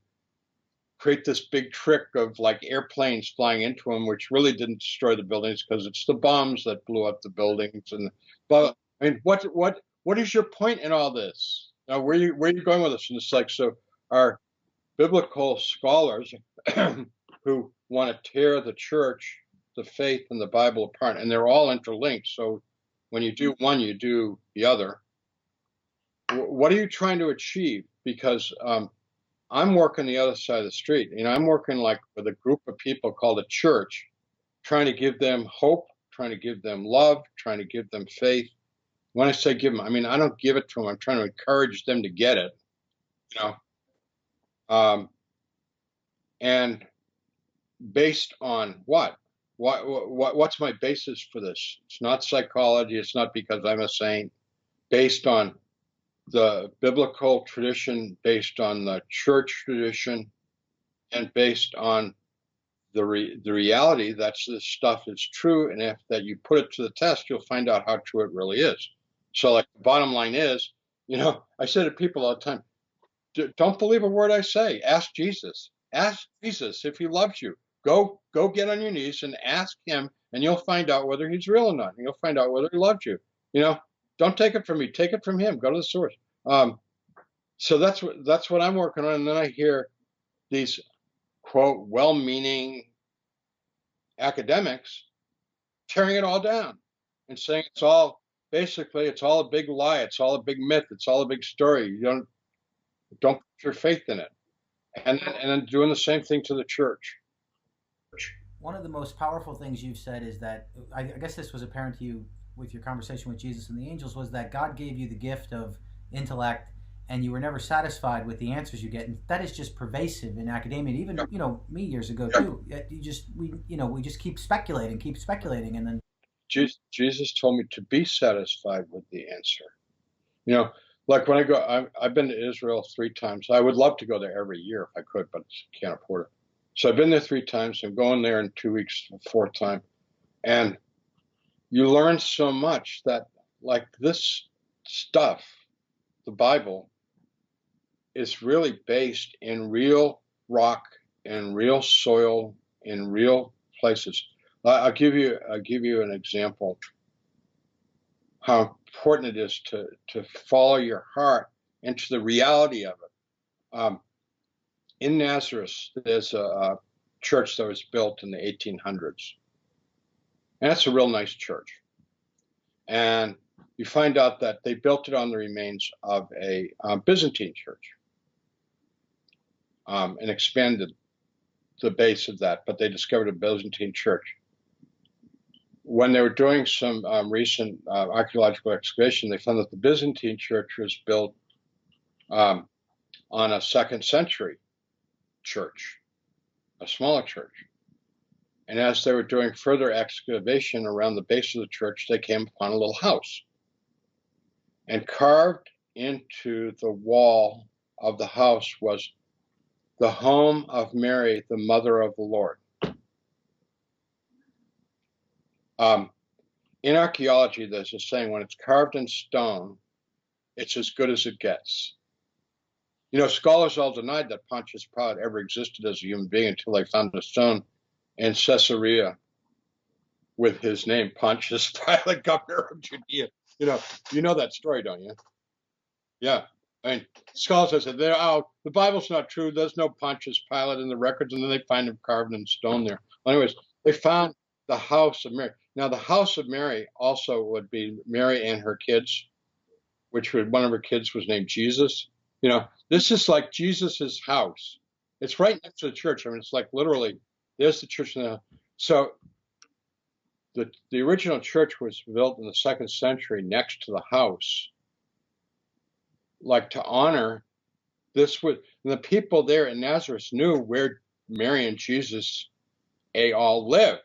create this big trick of like airplanes flying into them, which really didn't destroy the buildings because it's the bombs that blew up the buildings. But I mean, what is your point in all this? Now, where are you going with this? And it's like, so our biblical scholars who want to tear the church, the faith, and the Bible apart, and they're all interlinked. So when you do one, you do the other. What are you trying to achieve? Because I'm working the other side of the street. I'm working like with a group of people called a church, trying to give them hope, trying to give them love, trying to give them faith. When I say give them, I mean, I don't give it to them. I'm trying to encourage them to get it, and based on what? What's my basis for this? It's not psychology. It's not because I'm a saint. Based on the biblical tradition, based on the church tradition, and based on the reality that this stuff is true, and if that you put it to the test, you'll find out how true it really is. So, like, the bottom line is, I say to people all the time, don't believe a word I say. Ask Jesus. Ask Jesus if he loves you. Go get on your knees and ask him, and you'll find out whether he's real or not. And you'll find out whether he loves you. Don't take it from me. Take it from him. Go to the source. So that's what I'm working on. And then I hear these, quote, well-meaning academics tearing it all down and saying it's all a big lie. It's all a big myth. It's all a big story. You don't put your faith in it. And then doing the same thing to the church. One of the most powerful things you've said is that, I guess this was apparent to you with your conversation with Jesus and the angels, was that God gave you the gift of intellect, and you were never satisfied with the answers you get, and that is just pervasive in academia. Even me years ago too. We just keep speculating, and then Jesus told me to be satisfied with the answer. Like when I go, I've been to Israel 3 times. I would love to go there every year if I could, but can't afford it. So I've been there 3 times. I'm going there in 2 weeks, 4th time, and you learn so much that, like, this stuff, the Bible, is really based in real rock and real soil in real places. I'll give you an example how important it is to follow your heart into the reality of it. In Nazareth, there's a church that was built in the 1800s, and that's a real nice church. And you find out that they built it on the remains of a Byzantine church, and expanded the base of that, but they discovered a Byzantine church. When they were doing some recent archaeological excavation, they found that the Byzantine church was built on a 2nd century church, a smaller church. And as they were doing further excavation around the base of the church, they came upon a little house. And carved into the wall of the house was the home of Mary, the mother of the Lord. In archaeology, there's a saying, when it's carved in stone, it's as good as it gets. Scholars all denied that Pontius Pilate ever existed as a human being until they found a stone in Caesarea with his name, Pontius Pilate, governor of Judea. You know that story, don't you? Yeah. I mean, scholars have said, the Bible's not true. There's no Pontius Pilate in the records, and then they find him carved in stone there. Anyways, they found the house of Mary. Now, the house of Mary also would be Mary and her kids, which one of her kids was named Jesus. This is like Jesus's house. It's right next to the church. I mean, it's like literally, there's the church now. So the original church was built in the 2nd century next to the house, like to honor this. The people there in Nazareth knew where Mary and Jesus all lived.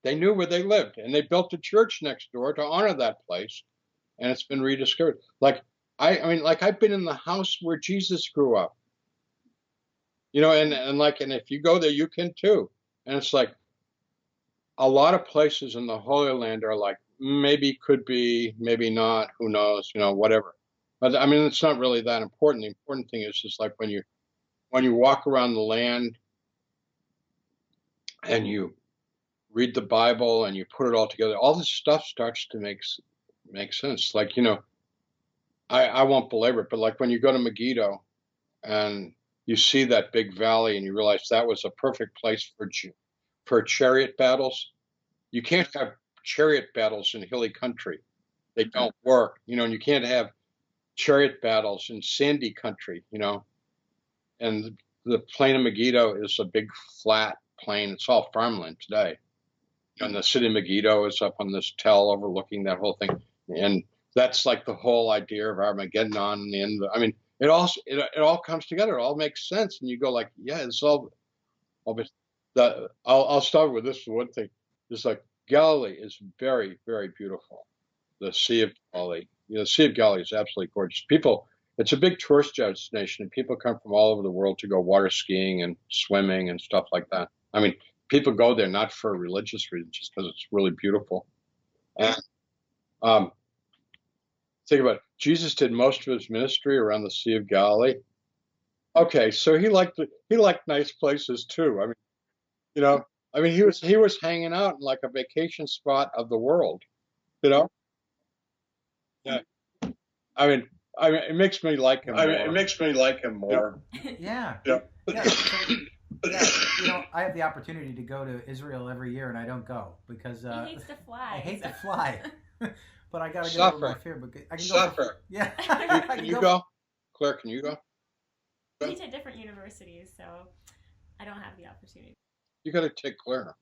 They knew where they lived, and they built a church next door to honor that place, and it's been rediscovered. I've been in the house where Jesus grew up, and if you go there, you can too. And it's like a lot of places in the Holy Land are like, maybe, could be, maybe not, who knows, whatever. But I mean, it's not really that important. The important thing is just like when you walk around the land and you read the Bible and you put it all together, all this stuff starts to make sense. Like, I won't belabor it, but like when you go to Megiddo and you see that big valley and you realize that was a perfect place for chariot battles. You can't have chariot battles in hilly country. They don't work, and you can't have chariot battles in sandy country, and the plain of Megiddo is a big flat plain. It's all farmland today. And the city of Megiddo is up on this tell overlooking that whole thing. And that's like the whole idea of Armageddon and the end. I mean, it all comes together. It all makes sense. And you go like, yeah, it's all I'll start with this one thing. It's like Galilee is very, very beautiful. The Sea of Galilee. The Sea of Galilee is absolutely gorgeous. It's a big tourist destination, and people come from all over the world to go water skiing and swimming and stuff like that. I mean, people go there not for religious reasons, just because it's really beautiful. And think about it. Jesus did most of his ministry around the Sea of Galilee. Okay, so he liked nice places too. I mean, you know, I mean, he was hanging out in like a vacation spot of the world. You know, yeah. I mean, it makes me like him. It makes me like him more. Yeah. Yeah. Yeah. So, yeah. You know, I have the opportunity to go to Israel every year, and I don't go because He hates to fly. I hate to fly. But I gotta get Suffer. over my fear. But I can Suffer. go. Yeah. Can you go? Claire, can you go? We teach at different universities, so I don't have the opportunity. You got to take Claire.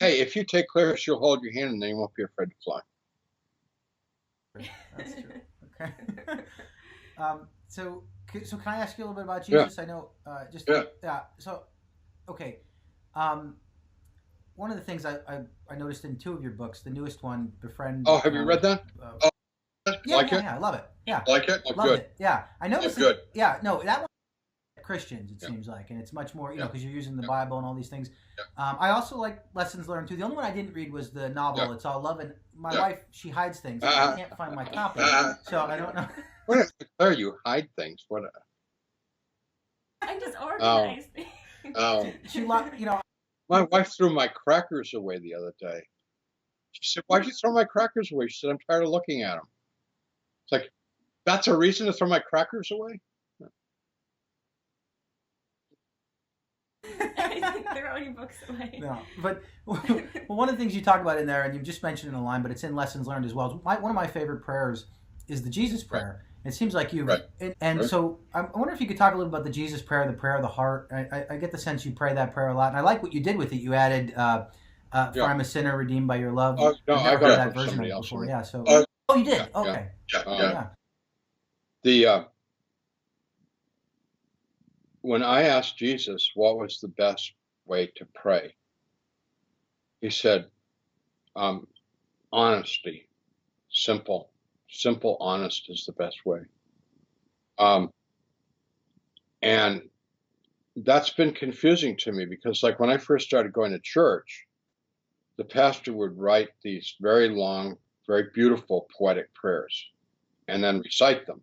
Hey, if you take Claire, she'll hold your hand, and then you won't be afraid to fly. That's true. Okay. So can I ask you a little bit about Jesus? Yeah. I know. Yeah. So, okay. One of the things I noticed in two of your books, the newest one, Befriend. Oh, have you read that? Yeah, like it? Yeah, I love it. Yeah, like it? Oh, love good. it. Yeah, I noticed. Oh, good. Yeah, no, that one. Christians, it Yeah. seems like, and it's much more, Yeah. because you're using the Yeah. Bible and all these things. Yeah. I also like Lessons Learned too. The only one I didn't read was the novel. Yeah. It's All Love, and my Yeah. wife, she hides things. I can't find my copy, so I don't know. What is Claire? You hide things. What? I just organize things. Oh. She, you know. My wife threw my crackers away the other day. She said, "Why'd you throw my crackers away?" She said, "I'm tired of looking at them." It's like, that's a reason to throw my crackers away? Throwing books away. No, but one of the things you talk about in there, and you just mentioned in the line, but it's in Lessons Learned as well. One of my favorite prayers is the Jesus Prayer. Right. It seems like you've, right. And right. So I wonder if you could talk a little about the Jesus Prayer, the prayer of the heart. I get the sense you pray that prayer a lot, and I like what you did with it. You added, "For I'm a sinner redeemed by your love." No, I've heard that version of before. Else. Yeah. So, you did. Yeah, okay. Yeah. The when I asked Jesus what was the best way to pray, he said, honesty, simple, honest is the best way. And that's been confusing to me because, like, when I first started going to church, the pastor would write these very long, very beautiful poetic prayers and then recite them.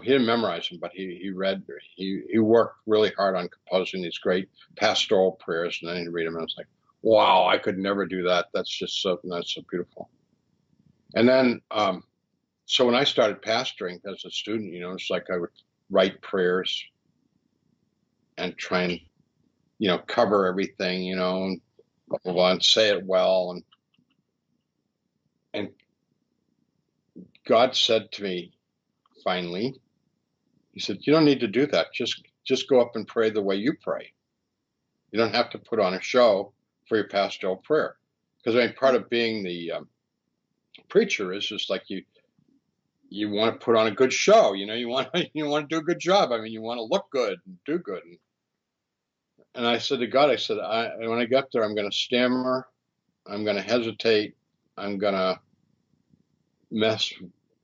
He didn't memorize them, but he worked really hard on composing these great pastoral prayers, and then he'd read them, and I was like, wow, I could never do that. That's so beautiful. And then, so when I started pastoring as a student, it's like I would write prayers and try and, cover everything, and blah, blah, blah, and say it well. And God said to me, finally, he said, you don't need to do that. Just go up and pray the way you pray. You don't have to put on a show for your pastoral prayer. Because part of being the preacher is just like you want to put on a good show. You want to do a good job. I mean, you want to look good and do good. And I said to God, when I get there, I'm going to stammer. I'm going to hesitate. I'm going to mess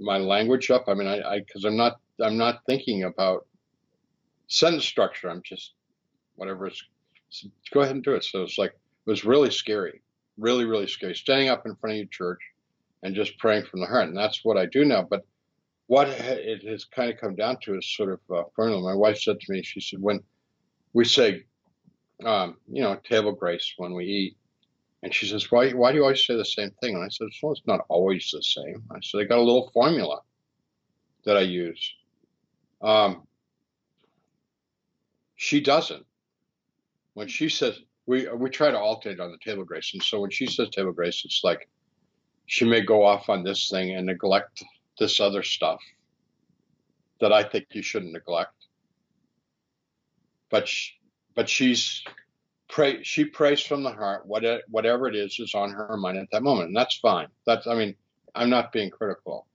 my language up. I mean, because I'm not thinking about sentence structure. I'm just whatever. So go ahead and do it. So it was really scary, really, really scary, standing up in front of your church and just praying from the heart. And that's what I do now. But what it has kind of come down to is sort of formula. My wife said to me, she said, when we say, table grace when we eat, and she says, why do you always say the same thing? And I said, well, it's not always the same. I said, I got a little formula that I use. She doesn't. When she says, we try to alternate on the table grace. And so when she says table grace, it's like she may go off on this thing and neglect this other stuff that I think you shouldn't neglect. But she prays from the heart. Whatever it is on her mind at that moment, and that's fine. I'm not being critical.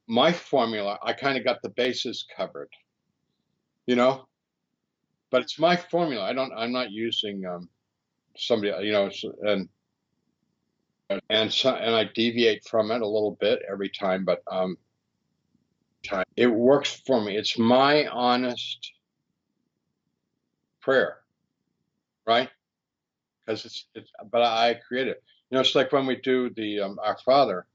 My formula, I kind of got the bases covered, but it's my formula. I'm not using somebody, and I deviate from it a little bit every time, but it works for me. It's my honest prayer, right? Because but I create it. It's like when we do the Our Father,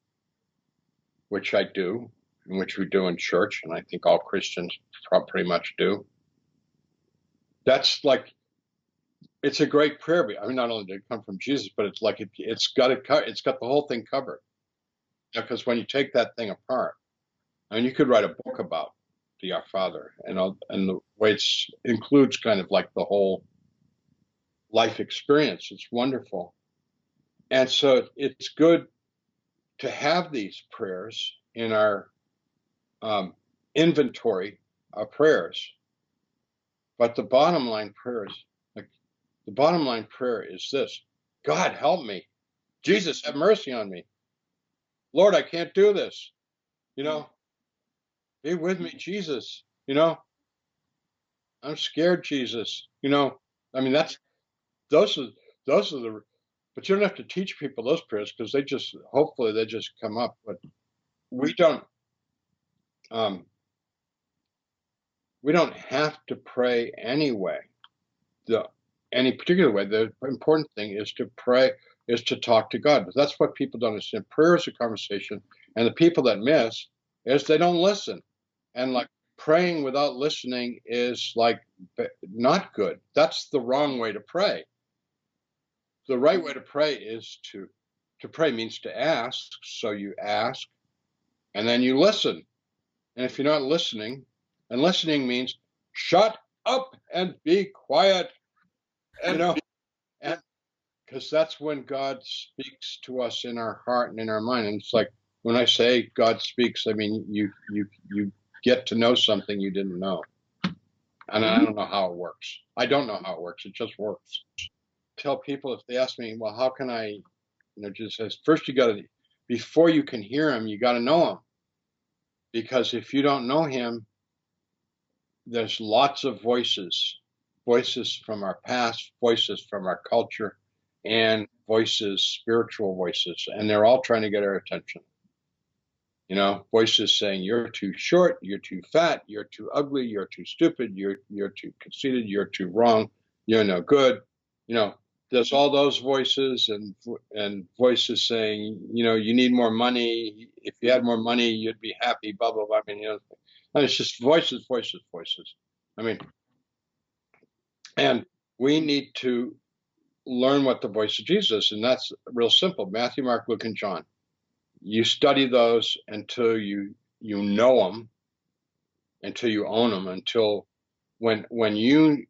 which I do, and which we do in church, and I think all Christians pretty much do. That's like, it's a great prayer. I mean, not only did it come from Jesus, but it's like it's got the whole thing covered. Because when you take that thing apart, I mean, you could write a book about the Our Father and the way it includes kind of like the whole life experience. It's wonderful. And so it's good to have these prayers in our inventory of prayers. But the bottom line prayer is this: God, help me. Jesus, have mercy on me. Lord, I can't do this. Be with me, Jesus. I'm scared, Jesus. I mean, those are the. But you don't have to teach people those prayers because hopefully they just come up. But we don't have to pray anyway. Any particular way. The important thing is to pray, is to talk to God. But that's what people don't understand. Prayer is a conversation, and the people that miss is they don't listen. And like praying without listening is like not good. That's the wrong way to pray. The right way to pray is to pray means to ask. So you ask, and then you listen. And if you're not listening, and listening means shut up and be quiet. And because that's when God speaks to us in our heart and in our mind. And it's like when I say God speaks, I mean you get to know something you didn't know. And I don't know how it works. I don't know how it works. It just works. Tell people, if they ask me, well, how can I, Jesus says, first before you can hear him, you got to know him. Because if you don't know him, there's lots of voices from our past, voices from our culture, and spiritual voices, and they're all trying to get our attention. Voices saying you're too short, you're too fat, you're too ugly, you're too stupid, you're too conceited, you're too wrong, you're no good. There's all those voices and voices saying, you need more money. If you had more money, you'd be happy. Blah blah blah. I mean, and it's just voices. I mean, and we need to learn what the voice of Jesus, and that's real simple. Matthew, Mark, Luke, and John. You study those until you know them, until you own them, until when you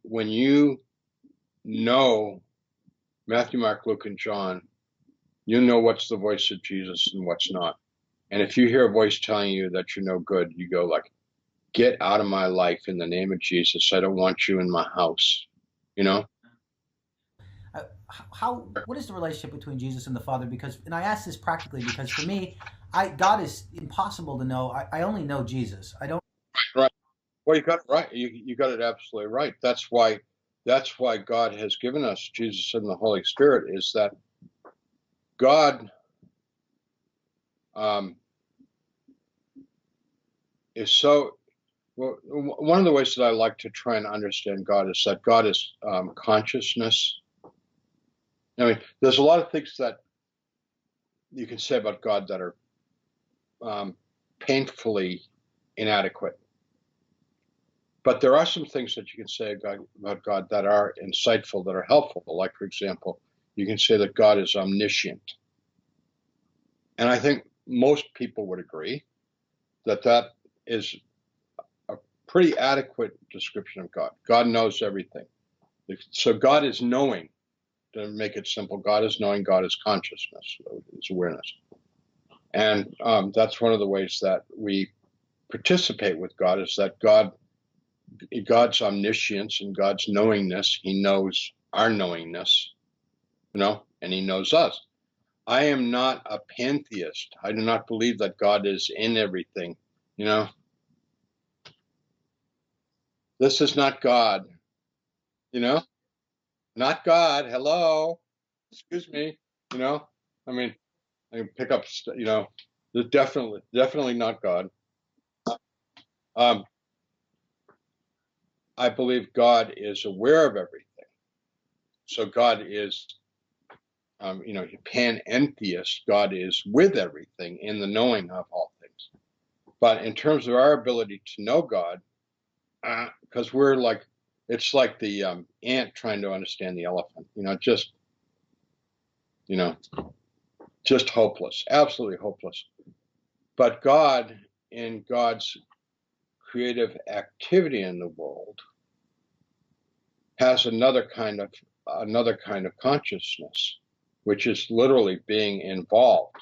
know Matthew, Mark, Luke, and John, you know what's the voice of Jesus and what's not. And if you hear a voice telling you that you're no good, you go like, get out of my life in the name of Jesus. I don't want you in my house. What is the relationship between Jesus and the Father? And I ask this practically because for me, God is impossible to know. I only know Jesus. I don't. Right. Well, you got it right. You got it absolutely right. That's why God has given us Jesus and the Holy Spirit, is that God is so. Well, one of the ways that I like to try and understand God is that God is consciousness. I mean, there's a lot of things that you can say about God that are painfully inadequate. But there are some things that you can say about God that are insightful, that are helpful. Like, for example, you can say that God is omniscient. And I think most people would agree that is a pretty adequate description of God. God knows everything. So God is knowing. To make it simple, God is knowing, God is consciousness, is awareness. And that's one of the ways that we participate with God, is that God's omniscience and God's knowingness, he knows our knowingness, and he knows us. I am not a pantheist. I do not believe that God is in everything, This is not God, Not God. Hello. Excuse me. I mean, I can pick up, definitely not God. I believe God is aware of everything. So God is, panentheist. God is with everything in the knowing of all things. But in terms of our ability to know God, because we're like, it's like the ant trying to understand the elephant. Just hopeless, absolutely hopeless. But God, in God's creative activity in the world, has another kind of consciousness, which is literally being involved,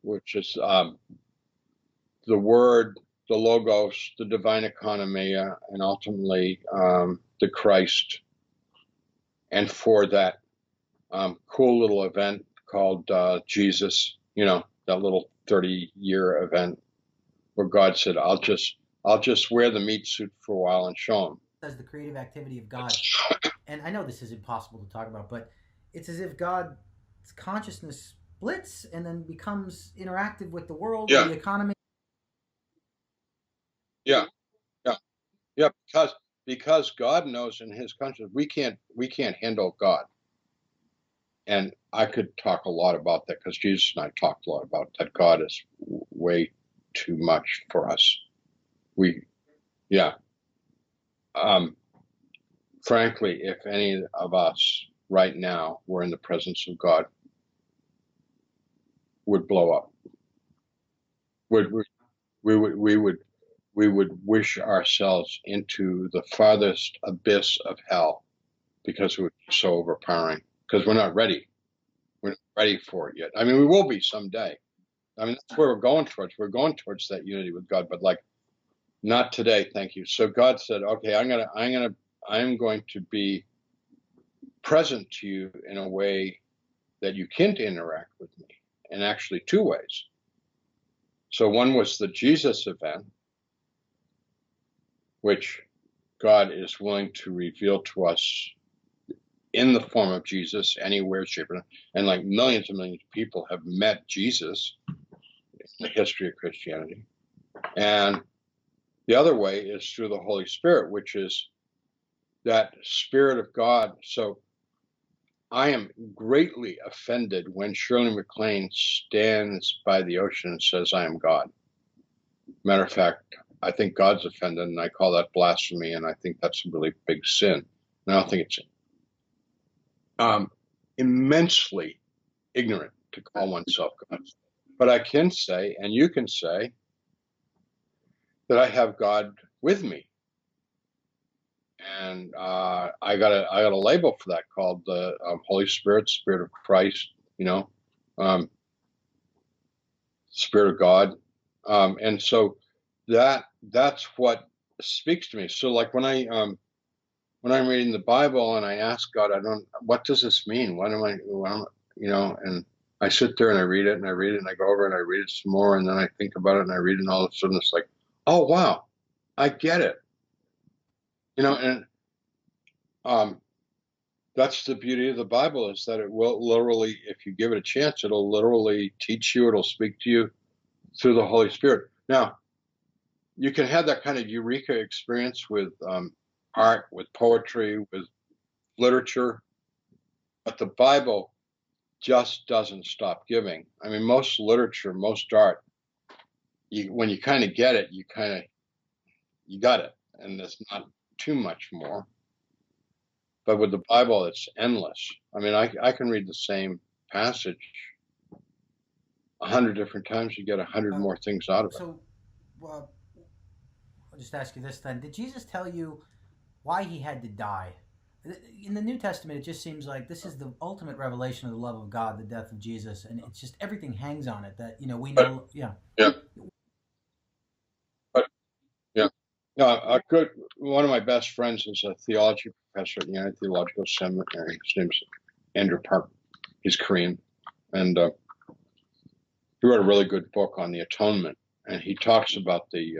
which is the word, the logos, the divine economia, and ultimately the Christ. And for that cool little event called Jesus, that little 30-year event where God said, I'll just wear the meat suit for a while and show him. As the creative activity of God. And I know this is impossible to talk about, but it's as if God's consciousness splits and then becomes interactive with the world, Yeah. with the economy. Yeah. Because God knows in his consciousness, we can't handle God. And I could talk a lot about that because Jesus and I talked a lot about that. God is way too much for us. Frankly, if any of us right now were in the presence of God, would blow up. We would wish ourselves into the farthest abyss of hell because it would be so overpowering. Because we're not ready. We're not ready for it yet. I mean, we will be someday. I mean, that's where we're going towards. We're going towards that unity with God, but like, not today, thank you. So God said, okay, I'm going to be present to you in a way that you can't interact with me, and actually two ways. So one was the Jesus event, which God is willing to reveal to us in the form of Jesus, anywhere, shape, and like millions and millions of people have met Jesus in the history of Christianity. And the other way is through the Holy Spirit, which is that Spirit of God. So I am greatly offended when Shirley MacLaine stands by the ocean and says, I am God. Matter of fact, I think God's offended, and I call that blasphemy, and I think that's a really big sin. And I don't think it's immensely ignorant to call oneself God. But I can say, and you can say, that I have God with me. And I got a label for that called the Holy Spirit, Spirit of Christ, Spirit of God. And so that's what speaks to me. So like when I'm reading the Bible and I ask God, what does this mean? And I sit there and I read it and I read it and I go over and I read it some more and then I think about it and I read it and all of a sudden it's like, oh wow, I get it. And that's the beauty of the Bible, is that it will literally, if you give it a chance, it'll literally teach you, it'll speak to you through the Holy Spirit. Now, you can have that kind of eureka experience with art, with poetry, with literature, but the Bible just doesn't stop giving. I mean, most literature, most art, when you kind of get it, you got it, and there's not too much more. But with the Bible, it's endless. I mean, I can read the same passage 100 different times. You get 100 more things out of it. So, I'll just ask you this then. Did Jesus tell you why he had to die? In the New Testament, it just seems like this is the ultimate revelation of the love of God, the death of Jesus, and it's just everything hangs on it. That we know, yeah. But yeah, one of my best friends is a theology professor at the United Theological Seminary. His name's Andrew Park. He's Korean, and he wrote a really good book on the atonement, and he talks about the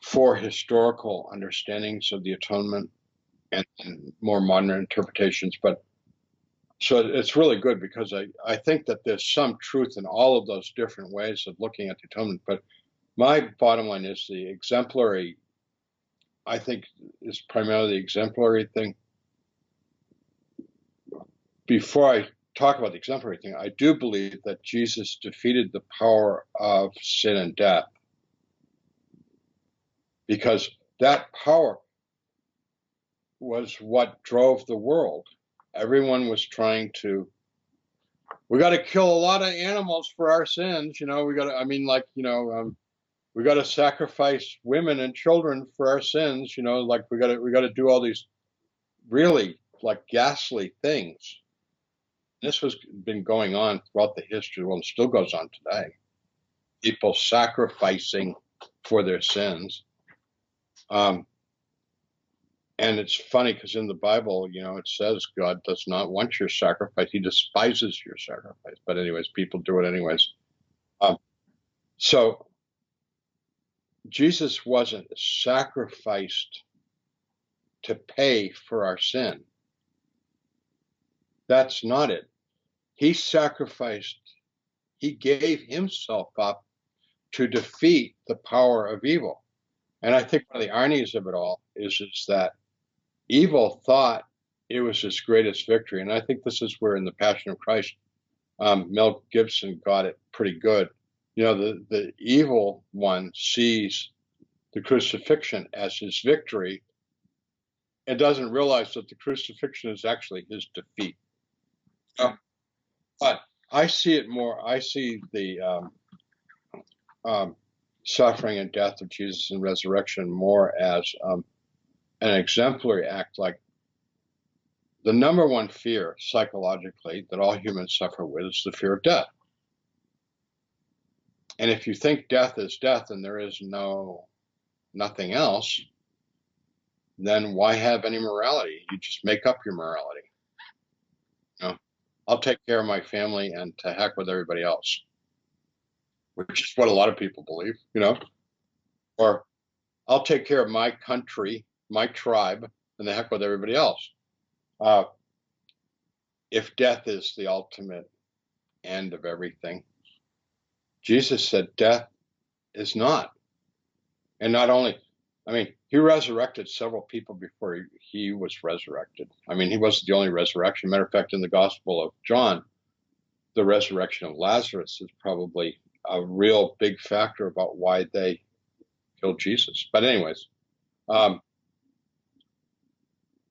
4 historical understandings of the atonement and more modern interpretations. But so it's really good because I think that there's some truth in all of those different ways of looking at the atonement. But my bottom line is the exemplary I think is primarily the exemplary thing. Before I talk about the exemplary thing, I do believe that Jesus defeated the power of sin and death, because that power was what drove the world. Everyone was trying to, we got to kill a lot of animals for our sins, we got to, we got to sacrifice women and children for our sins, like we got to do all these really like ghastly things. This has been going on throughout the history of the world and still goes on today. People sacrificing for their sins. And it's funny because in the Bible, it says God does not want your sacrifice. He despises your sacrifice. But anyways, people do it anyways. So Jesus wasn't sacrificed to pay for our sin. That's not it. He sacrificed, he gave himself up to defeat the power of evil. And I think one of the ironies of it all is that evil thought it was its greatest victory. And I think this is where in the Passion of Christ, Mel Gibson got it pretty good. The evil one sees the crucifixion as his victory and doesn't realize that the crucifixion is actually his defeat. But I see it more, I see the suffering and death of Jesus and resurrection more as an exemplary act. Like the number one fear psychologically that all humans suffer with is the fear of death. And if you think death is death and there is nothing else, then why have any morality? You just make up your morality. I'll take care of my family and to heck with everybody else, which is what a lot of people believe, or I'll take care of my country, my tribe, and the heck with everybody else. If death is the ultimate end of everything, Jesus said death is not. And not only, he resurrected several people before he was resurrected. He wasn't the only resurrection. Matter of fact, in the Gospel of John, the resurrection of Lazarus is probably a real big factor about why they killed Jesus. But anyways,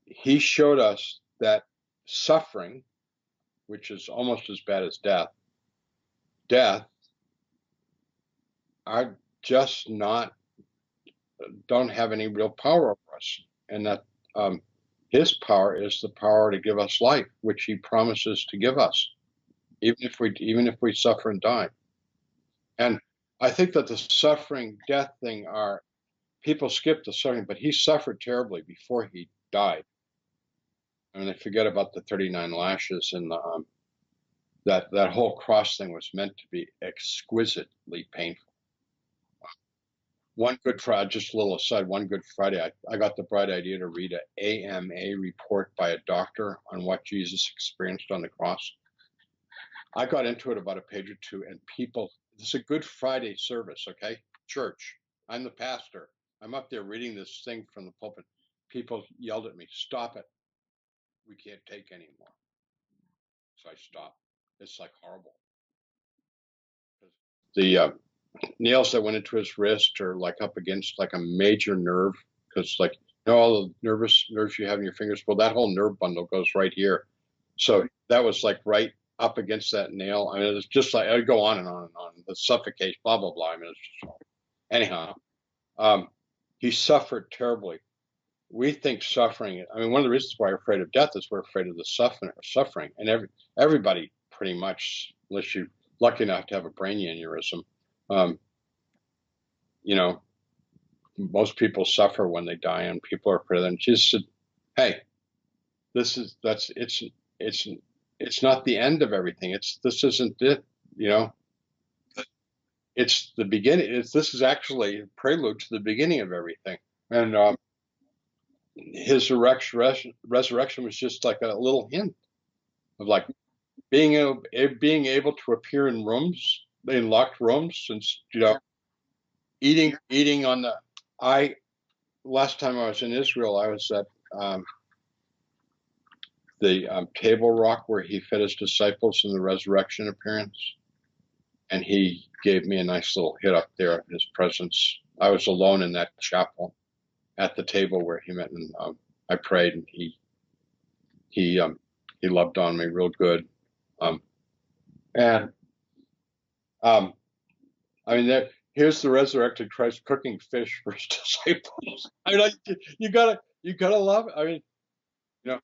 he showed us that suffering, which is almost as bad as death are just don't have any real power over us, and that his power is the power to give us life, which he promises to give us, even if we suffer and die. And I think that the suffering death thing people skip the suffering, but he suffered terribly before he died. They forget about the 39 lashes and that whole cross thing was meant to be exquisitely painful. One Good Friday, just a little aside, one Good Friday, I got the bright idea to read an AMA report by a doctor on what Jesus experienced on the cross. I got into it about a page or two, and this is a Good Friday service, okay? Church. I'm the pastor. I'm up there reading this thing from the pulpit. People yelled at me, "Stop it. We can't take anymore." So I stopped. It's like horrible. The nails that went into his wrist are like up against like a major nerve, because all the nerves you have in your fingers, well, that whole nerve bundle goes right here. So that was like right up against that nail. It's just like, I'd go on and on and on. The suffocation, blah, blah, blah. It's just, anyhow, he suffered terribly. We think suffering, one of the reasons why we're afraid of death is we're afraid of the suffering. And everybody pretty much, unless you're lucky enough to have a brain aneurysm, most people suffer when they die, and people are afraid of them. Jesus said, "Hey, it's not the end of everything. This isn't it. It's the beginning. This is actually a prelude to the beginning of everything." And his resurrection was just like a little hint of like being able to appear in locked rooms, and eating on the. last time I was in Israel, I was at the Table Rock where he fed his disciples in the resurrection appearance, and he gave me a nice little hit up there in his presence. I was alone in that chapel at the table where he met, and I prayed, and he loved on me real good. And I mean, here's the resurrected Christ cooking fish for his disciples. I mean, you gotta love it. I mean, you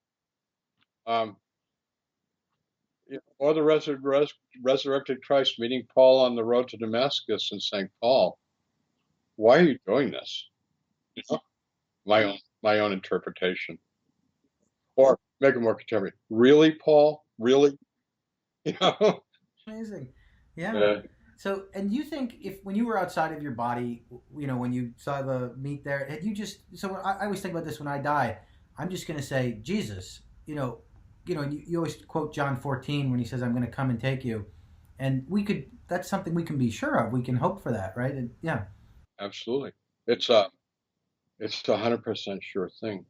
know, or the resurrected Christ meeting Paul on the road to Damascus and saying, "Paul, why are you doing this?" You know, my own interpretation, or make it more contemporary. Really, Paul? Really? You know? Amazing. Yeah. So, and you think if when you were outside of your body, when you saw the meat there, had you just? So I always think about this when I die. I'm just going to say Jesus. You always quote John 14 when he says, "I'm going to come and take you," and that's something we can be sure of. We can hope for that, right? And, yeah. Absolutely. It's a 100% sure thing.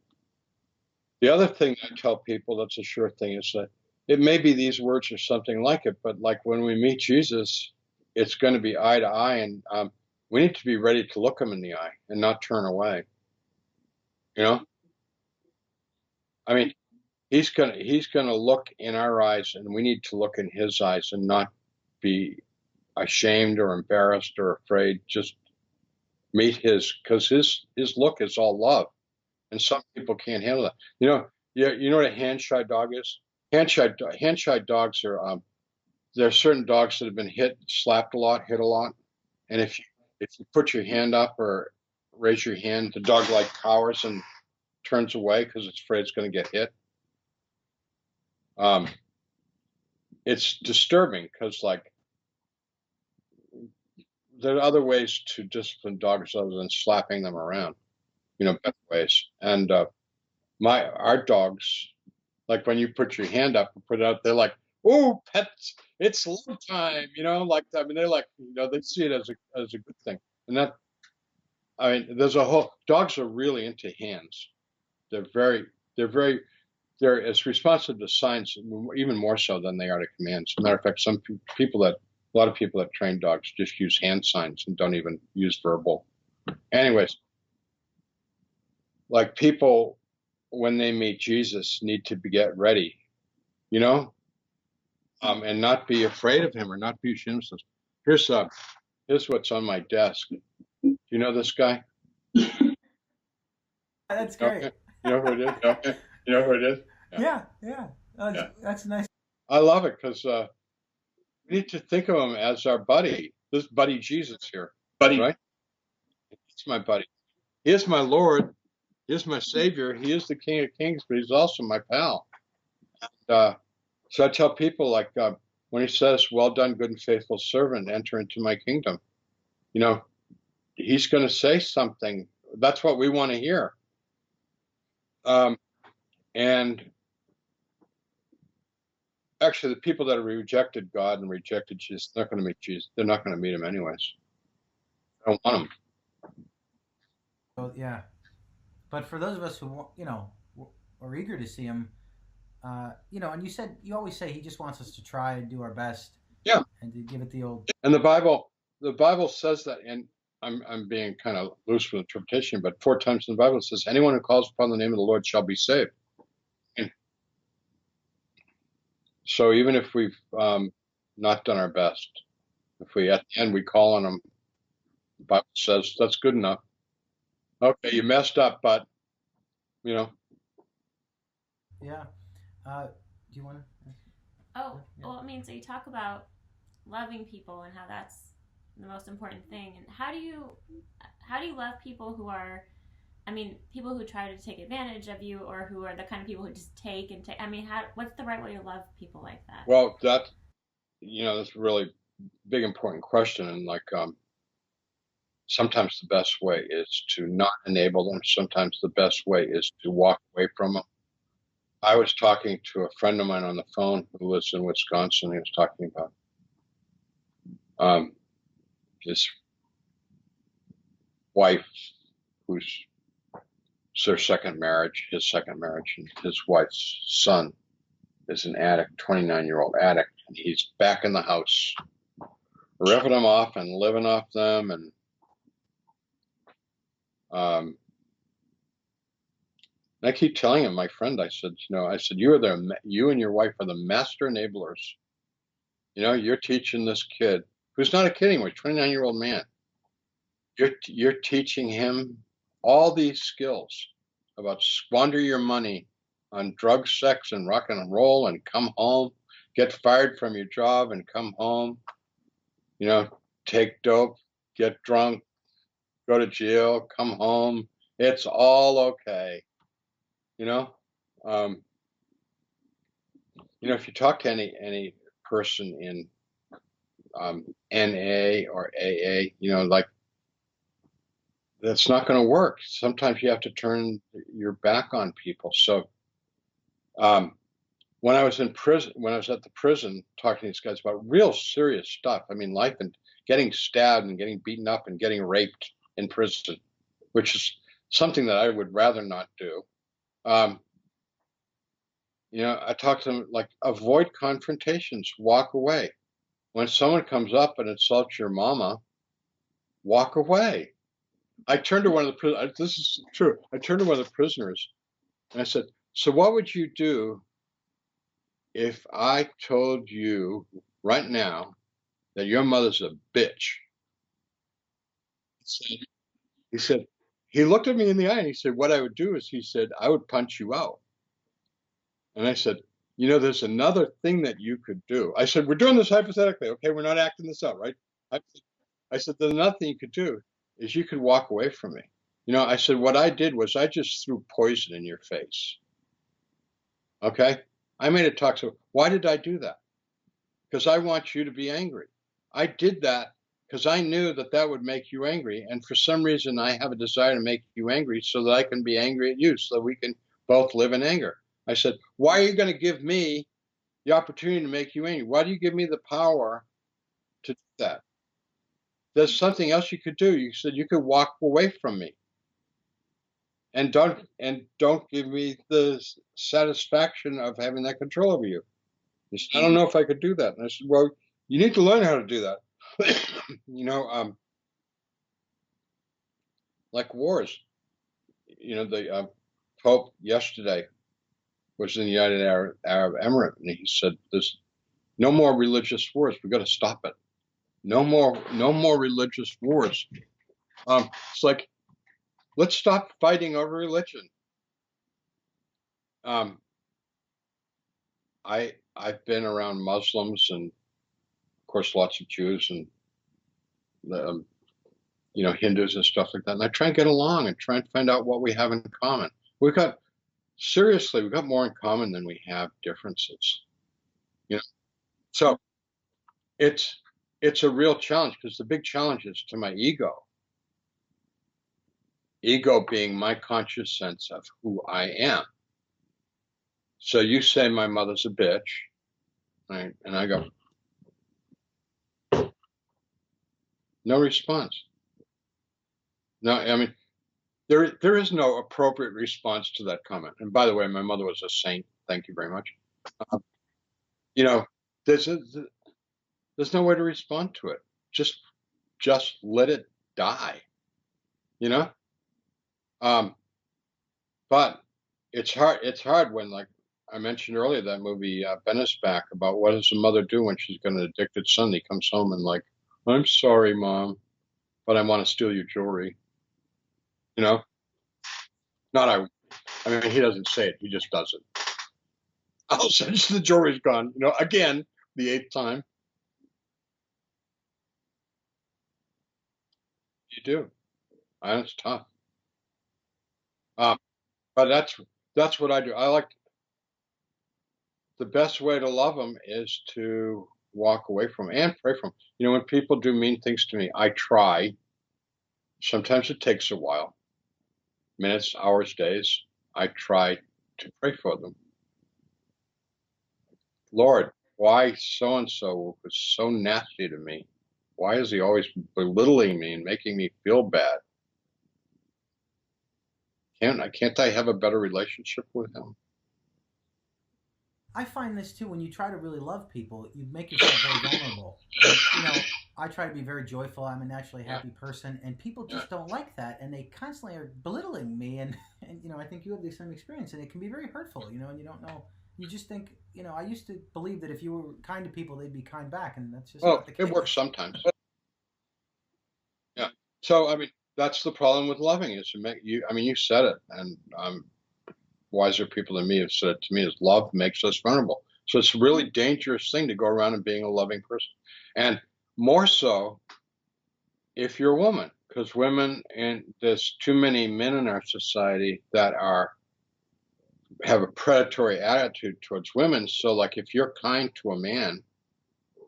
The other thing I tell people that's a sure thing is that it may be these words or something like it, but like when we meet Jesus, it's going to be eye to eye, and we need to be ready to look him in the eye and not turn away. You know, I mean, he's gonna look in our eyes, and we need to look in his eyes and not be ashamed or embarrassed or afraid. Just meet because his look is all love, and some people can't handle that. You know what a hand shy dog is? Hand shy dogs are there are certain dogs that have been slapped a lot, hit a lot, and if you put your hand up or raise your hand, the dog like cowers and turns away because it's afraid it's going to get hit. It's disturbing because like there are other ways to discipline dogs other than slapping them around, better ways. And our dogs, like when you put your hand up and put it out, they're like, "Oh, pets, it's love time," like, I mean, they're like, they see it as a good thing. And that, I mean, dogs are really into hands. They're as responsive to signs, even more so than they are to commands. As a matter of fact, a lot of people that train dogs just use hand signs and don't even use verbal. Anyways, like people, when they meet Jesus, need to get ready, and not be afraid of him or not be ashamed. Here's what's on my desk. Do you know this guy? That's great. Okay. You know who it is? Okay. You know who it is? Yeah. That's nice. I love it because we need to think of him as our buddy. This buddy Jesus here, right? He's my buddy. He is my Lord. He is my Savior. He is the King of Kings, but he's also my pal. And, so I tell people, like, when he says, "Well done, good and faithful servant, enter into my kingdom," he's going to say something. That's what we want to hear. And actually, the people that have rejected God and rejected Jesus, they're not going to meet Jesus. They're not going to meet him anyways. I don't want him. Well, yeah. But for those of us who, are eager to see him, and you always say he just wants us to try and do our best. Yeah. And to give it the old. And the Bible says that, and I'm being kind of loose with interpretation, but 4 times in the Bible it says, "Anyone who calls upon the name of the Lord shall be saved." And so even if we've not done our best, if we at the end we call on him, the Bible says that's good enough. Okay, you messed up, but Yeah. Do you want to? Oh, yeah. Well, I mean, so you talk about loving people and how that's the most important thing. And how do you love people who are, people who try to take advantage of you, or who are the kind of people who just take and take? I mean, what's the right way to love people like that? Well, that's a really big, important question. And like, sometimes the best way is to not enable them. Sometimes the best way is to walk away from them. I was talking to a friend of mine on the phone who lives in Wisconsin. He was talking about his wife, who's It's their second marriage, his second marriage, and his wife's son is an addict, 29-year-old addict, and he's back in the house, ripping them off and living off them, and I keep telling him, my friend, I said, you and your wife are the master enablers. You're teaching this kid, who's not a kid anymore, 29-year-old man. You're teaching him all these skills about squander your money on drugs, sex, and rock and roll, and come home, get fired from your job, and come home. Take dope, get drunk, go to jail, come home. It's all okay. If you talk to any person in NA or AA, that's not going to work. Sometimes you have to turn your back on people. So when I was in prison, when I was at the prison talking to these guys about real serious stuff, life and getting stabbed and getting beaten up and getting raped in prison, which is something that I would rather not do. I talk to them like, avoid confrontations, walk away. When someone comes up and insults your mama, walk away. I turned to one of the this is true. I turned to one of the prisoners and I said, so what would you do if I told you right now that your mother's a bitch? He said, he looked at me in the eye and he said, what I would do is, he said, I would punch you out. And I said, there's another thing that you could do. I said, we're doing this hypothetically. Okay, we're not acting this out, right? I said, there's another thing you could do is you could walk away from me. I said, what I did was I just threw poison in your face. Okay? I made it toxic. Why did I do that? Because I want you to be angry. I did that because I knew that would make you angry. And for some reason, I have a desire to make you angry so that I can be angry at you, so that we can both live in anger. I said, why are you going to give me the opportunity to make you angry? Why do you give me the power to do that? There's something else you could do. You said you could walk away from me. And don't give me the satisfaction of having that control over you. He said, I don't know if I could do that. And I said, well, you need to learn how to do that. Like wars. The Pope yesterday was in the United Arab Emirates, and he said, there's no more religious wars. We've got to stop it. No more religious wars. It's like, let's stop fighting over religion. I've been around Muslims and, of course, lots of Jews and Hindus and stuff like that. And I try and get along and try and find out what we have in common. We've got more in common than we have differences. So it's a real challenge, because the big challenge is to my ego. Ego being my conscious sense of who I am. So you say my mother's a bitch, right? And I go, no response. No, there is no appropriate response to that comment. And by the way, my mother was a saint. Thank you very much. There's no way to respond to it. Just let it die. But it's hard. It's hard when, like I mentioned earlier, that movie Bennis Back, about what does a mother do when she's got an addicted son. He comes home and like, I'm sorry, Mom, but I want to steal your jewelry. Not he doesn't say it. He just does it. All of a sudden, the jewelry's gone. Again, the 8th time. You do. And it's tough. But that's what I do. I like, the best way to love them is to walk away from them and pray for them. When people do mean things to me, I try. Sometimes it takes a while, minutes, hours, days. I try to pray for them. Lord, why so-and-so was so nasty to me? Why is he always belittling me and making me feel bad? Can't I have a better relationship with him? I find this too. When you try to really love people, you make yourself very vulnerable. And I try to be very joyful. I'm a naturally Yeah, happy person, and people yeah. just don't like that, and they constantly are belittling me. And I think you have the same experience, and it can be very hurtful. And you don't know. You just think. I used to believe that if you were kind to people, they'd be kind back, and that's just Well, not the it works case. sometimes. Yeah. So I mean, that's the problem with loving is to make you. I mean, you said it, and wiser people than me have said it to me is love makes us vulnerable. So it's a really dangerous thing to go around and being a loving person, and more so if you're a woman, because women and there's too many men in our society that have a predatory attitude towards women. So like if you're kind to a man,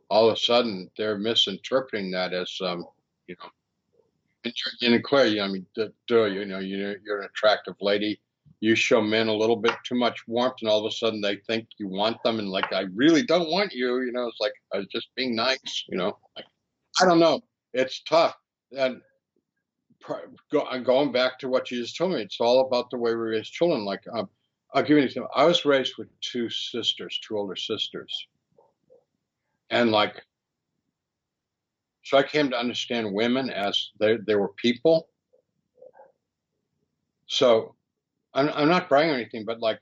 all of a sudden they're misinterpreting that as you know, and clearly, I mean, you're an attractive lady. You show men a little bit too much warmth, and all of a sudden they think you want them, and like I really don't want you. It's like I was just being nice. Like, I don't know. It's tough. And I'm going back to what you just told me. It's all about the way we raise children. Like, I'll give you an example. I was raised with two sisters, two older sisters, and like, so I came to understand women as they were people. So I'm not bragging or anything, but like,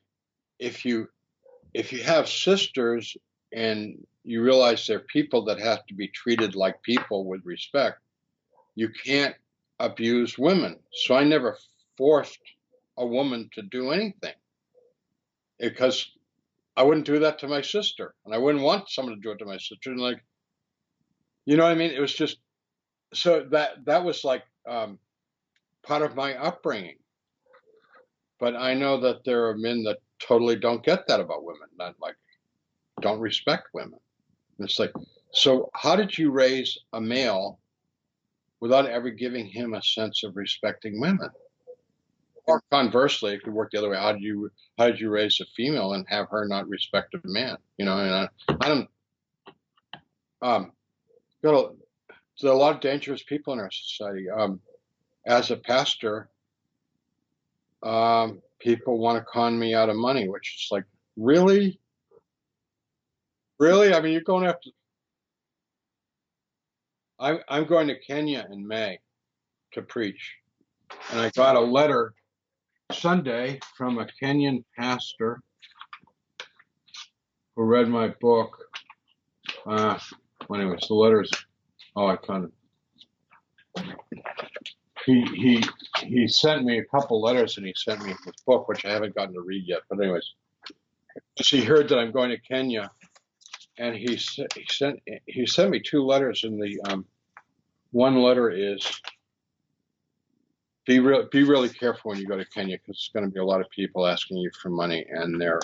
if you have sisters and you realize they're people that have to be treated like people with respect, you can't abuse women. So I never forced a woman to do anything because I wouldn't do that to my sister, and I wouldn't want someone to do it to my sister. And like, you know what I mean? It was just so that was like part of my upbringing. But I know that there are men that totally don't get that about women, not like don't respect women. And it's like, so how did you raise a male without ever giving him a sense of respecting women? Or conversely, it could work the other way. How did you raise a female and have her not respect a man? And I don't. Um, got a, There's a lot of dangerous people in our society. As a pastor, people want to con me out of money, which is like, really, really. I mean, you're going after. I'm going to Kenya in May to preach, and I got a letter Sunday from a Kenyan pastor who read my book. Well, anyways, the letters. Oh, I found it. He sent me a couple letters, and he sent me his book, which I haven't gotten to read yet. But anyways, so he heard that I'm going to Kenya, and he sent me two letters. And the one letter is be really careful when you go to Kenya, because there's going to be a lot of people asking you for money, and they're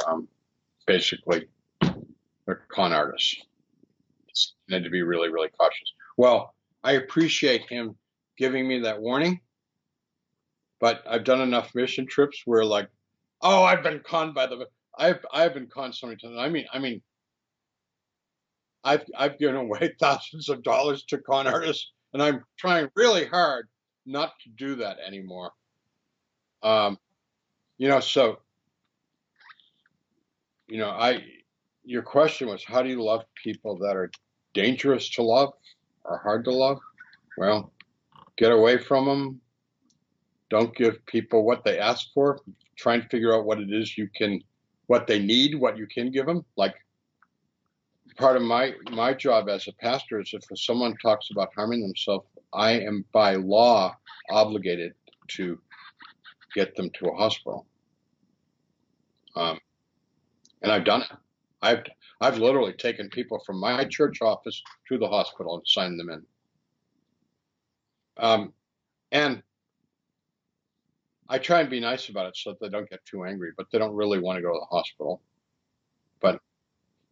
basically they're con artists. You need to be really, really cautious. Well, I appreciate him giving me that warning, but I've done enough mission trips where like, oh, I've been conned by I've been conned so many times. I mean, I've given away thousands of dollars to con artists, and I'm trying really hard not to do that anymore. So your question was, how do you love people that are dangerous to love or hard to love? Well, get away from them. Don't give people what they ask for. Try and figure out what it is what they need, what you can give them. Like, part of my job as a pastor is if someone talks about harming themselves, I am by law obligated to get them to a hospital. And I've done it. I've literally taken people from my church office to the hospital and signed them in. And I try and be nice about it so that they don't get too angry, but they don't really want to go to the hospital. But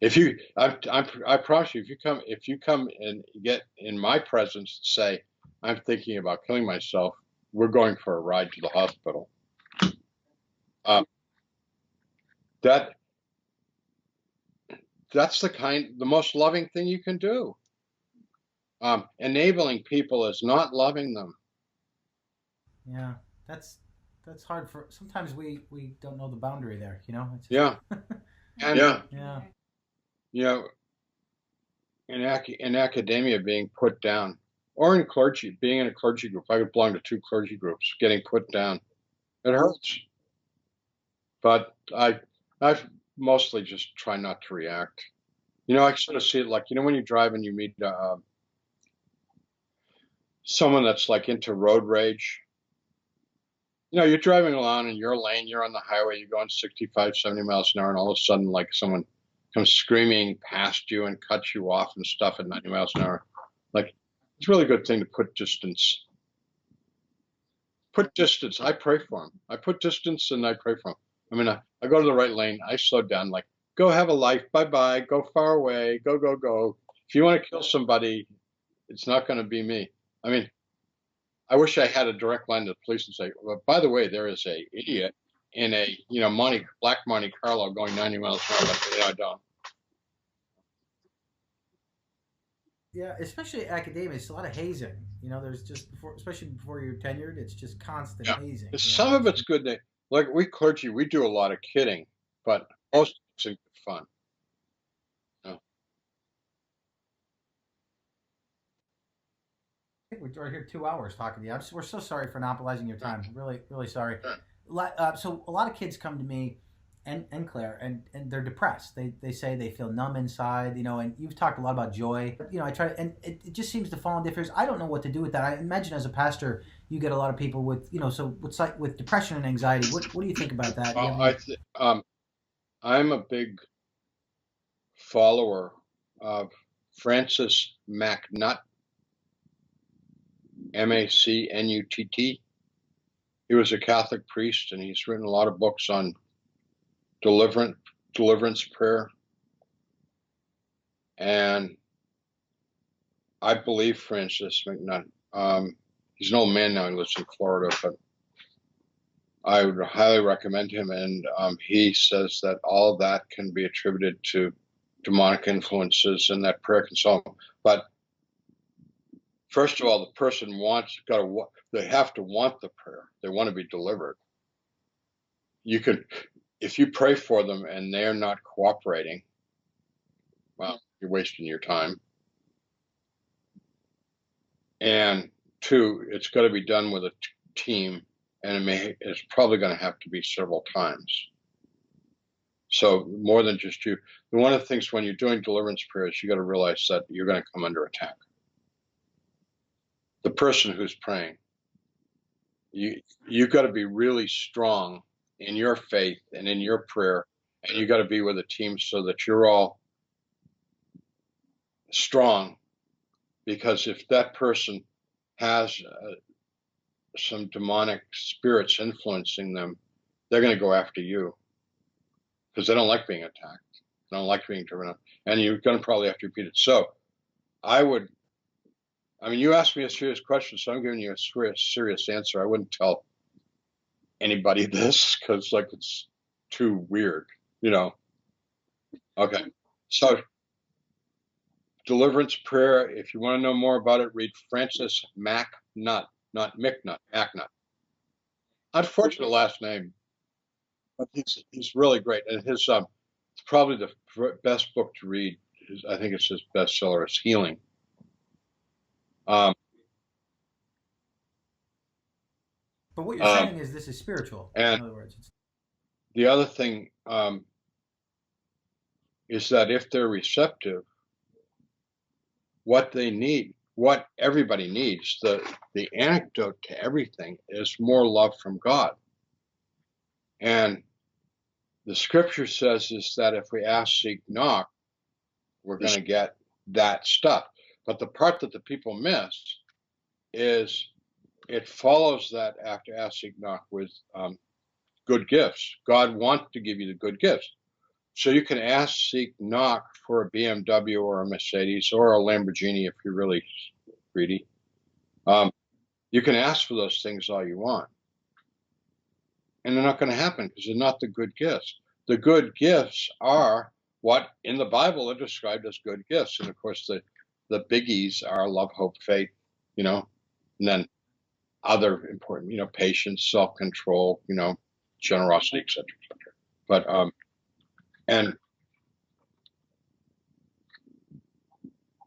I promise you, if you come and get in my presence and say, I'm thinking about killing myself, we're going for a ride to the hospital. That's the most loving thing you can do. Enabling people is not loving them. Yeah, that's that's hard for. Sometimes we don't know the boundary there. It's just, Yeah, and yeah. you know, in academia, being put down, or in clergy, being in a clergy group. I belong to 2 clergy groups. Getting put down, it hurts. But I mostly just try not to react. I sort of see it like, when you drive and you meet someone that's like into road rage. You're driving along in your lane, you're on the highway, you're going 65, 70 miles an hour, and all of a sudden, like, someone comes screaming past you and cuts you off and stuff at 90 miles an hour. Like, it's a really good thing to put distance. Put distance. I pray for them. I put distance and I pray for them. I mean, I go to the right lane. I slow down, like, go have a life. Bye-bye. Go far away. Go, go, go. If you want to kill somebody, it's not going to be me. I mean, I wish I had a direct line to the police and say, well, by the way, there is a idiot in a, black Monte Carlo going 90 miles an hour, but I don't. Yeah, especially academia, it's a lot of hazing. There's just especially before you're tenured, it's just constant hazing. Some of it's good. Like we clergy, we do a lot of kidding, but most of it's fun. We're here 2 hours talking to you. We're so sorry for monopolizing your time. Really, really sorry. So a lot of kids come to me and Claire, and they're depressed. They say they feel numb inside, and you've talked a lot about joy. I try to, and it just seems to fall in difference. I don't know what to do with that. I imagine as a pastor, you get a lot of people with, so with depression and anxiety. What do you think about that? I'm a big follower of Francis McNutt, MacNutt. He was a Catholic priest, and he's written a lot of books on Deliverance Prayer. And I believe Francis McNutt. He's an old man now. He lives in Florida, but I would highly recommend him. And he says that all of that can be attributed to demonic influences, and that prayer can solve them. But first of all, the person they have to want the prayer. They want to be delivered. If you pray for them and they're not cooperating, well, you're wasting your time. And 2, it's got to be done with a team, and it's probably going to have to be several times. So more than just you. One of the things when you're doing deliverance prayers, you got to realize that you're going to come under attack. The person who's praying, you got to be really strong in your faith and in your prayer, and you got to be with a team so that you're all strong. Because if that person has some demonic spirits influencing them, they're going to go after you because they don't like being attacked. They don't like being driven up, and you're going to probably have to repeat it. So you asked me a serious question, so I'm giving you a serious answer. I wouldn't tell anybody this because, like, it's too weird, Okay. So, deliverance prayer, if you want to know more about it, read Francis McNutt, not McNutt, McNutt. Unfortunate last name, but he's really great. And it's probably the best book to read. I think it's his bestseller. It's Healing. But what you're saying is this is spiritual, in other words. The other thing is that if they're receptive, what they need, what everybody needs, the antidote to everything is more love from God. And the scripture says is that if we ask, seek, knock, we're going to get that stuff. But the part that the people miss is it follows that after ask, seek, knock with good gifts. God wants to give you the good gifts. So you can ask, seek, knock for a BMW or a Mercedes or a Lamborghini if you're really greedy. You can ask for those things all you want. And they're not going to happen because they're not the good gifts. The good gifts are what in the Bible are described as good gifts. And of course, the biggies are love, hope, faith, and then other important, patience, self-control, generosity, etc., etc. But and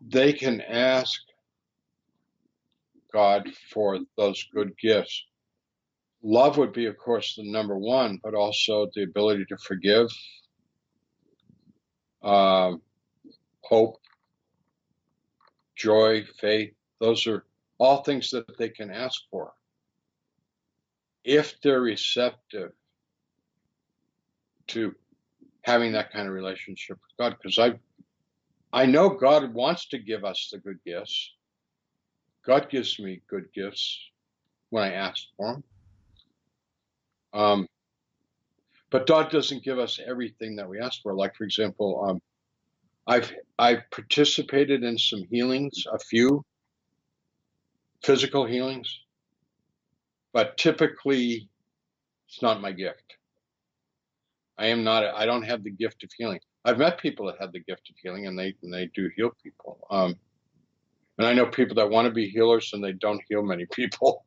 they can ask God for those good gifts. Love would be, of course, the number one, but also the ability to forgive, hope, joy, faith. Those are all things that they can ask for if they're receptive to having that kind of relationship with God. Because I know God wants to give us the good gifts. God gives me good gifts when I ask for them. But God doesn't give us everything that we ask for. Like, for example, I've participated in some healings, a few physical healings, but typically it's not my gift. I don't have the gift of healing. I've met people that have the gift of healing, and they do heal people. And I know people that want to be healers and they don't heal many people.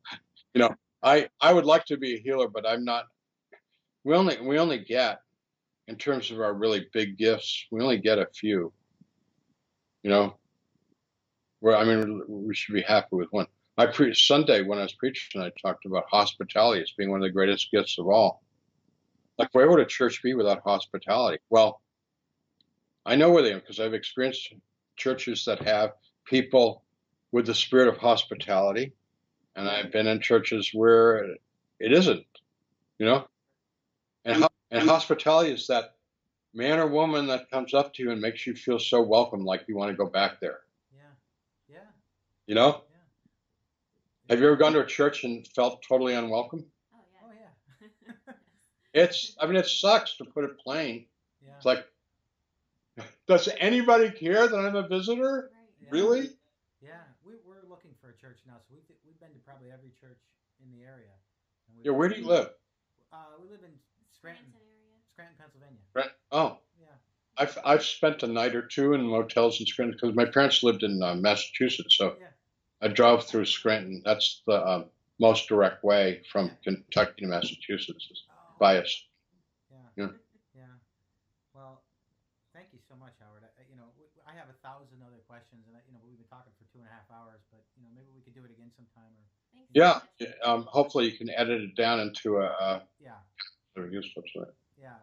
I would like to be a healer, but I'm not. We only get, in terms of our really big gifts, we only get a few. We should be happy with one. I preached Sunday when I was preaching. I talked about hospitality as being one of the greatest gifts of all. Like, where would a church be without hospitality? Well, I know where they are because I've experienced churches that have people with the spirit of hospitality, and I've been in churches where it isn't. And hospitality is that man or woman that comes up to you and makes you feel so welcome, like you want to go back there. Yeah. Yeah. Have you ever gone to a church and felt totally unwelcome? Oh yeah. It sucks, to put it plain. Yeah. It's like, does anybody care that I'm a visitor? Right. Yeah. Really? Yeah, we're looking for a church now, so we've been to probably every church in the area. Yeah, where do you live? We live in Scranton area. Scranton, Pennsylvania. Right. Oh, Yeah. I've spent a night or two in motels in Scranton because my parents lived in Massachusetts, so Yeah. I drove through Scranton. That's the most direct way from Kentucky to Massachusetts, by us. Yeah. Well, thank you so much, Howard. I have 1,000 other questions, and we've been talking for 2.5 hours, but maybe we could do it again sometime. Thanks Yeah. so much. Hopefully you can edit it down into a Yeah. useful. Yeah.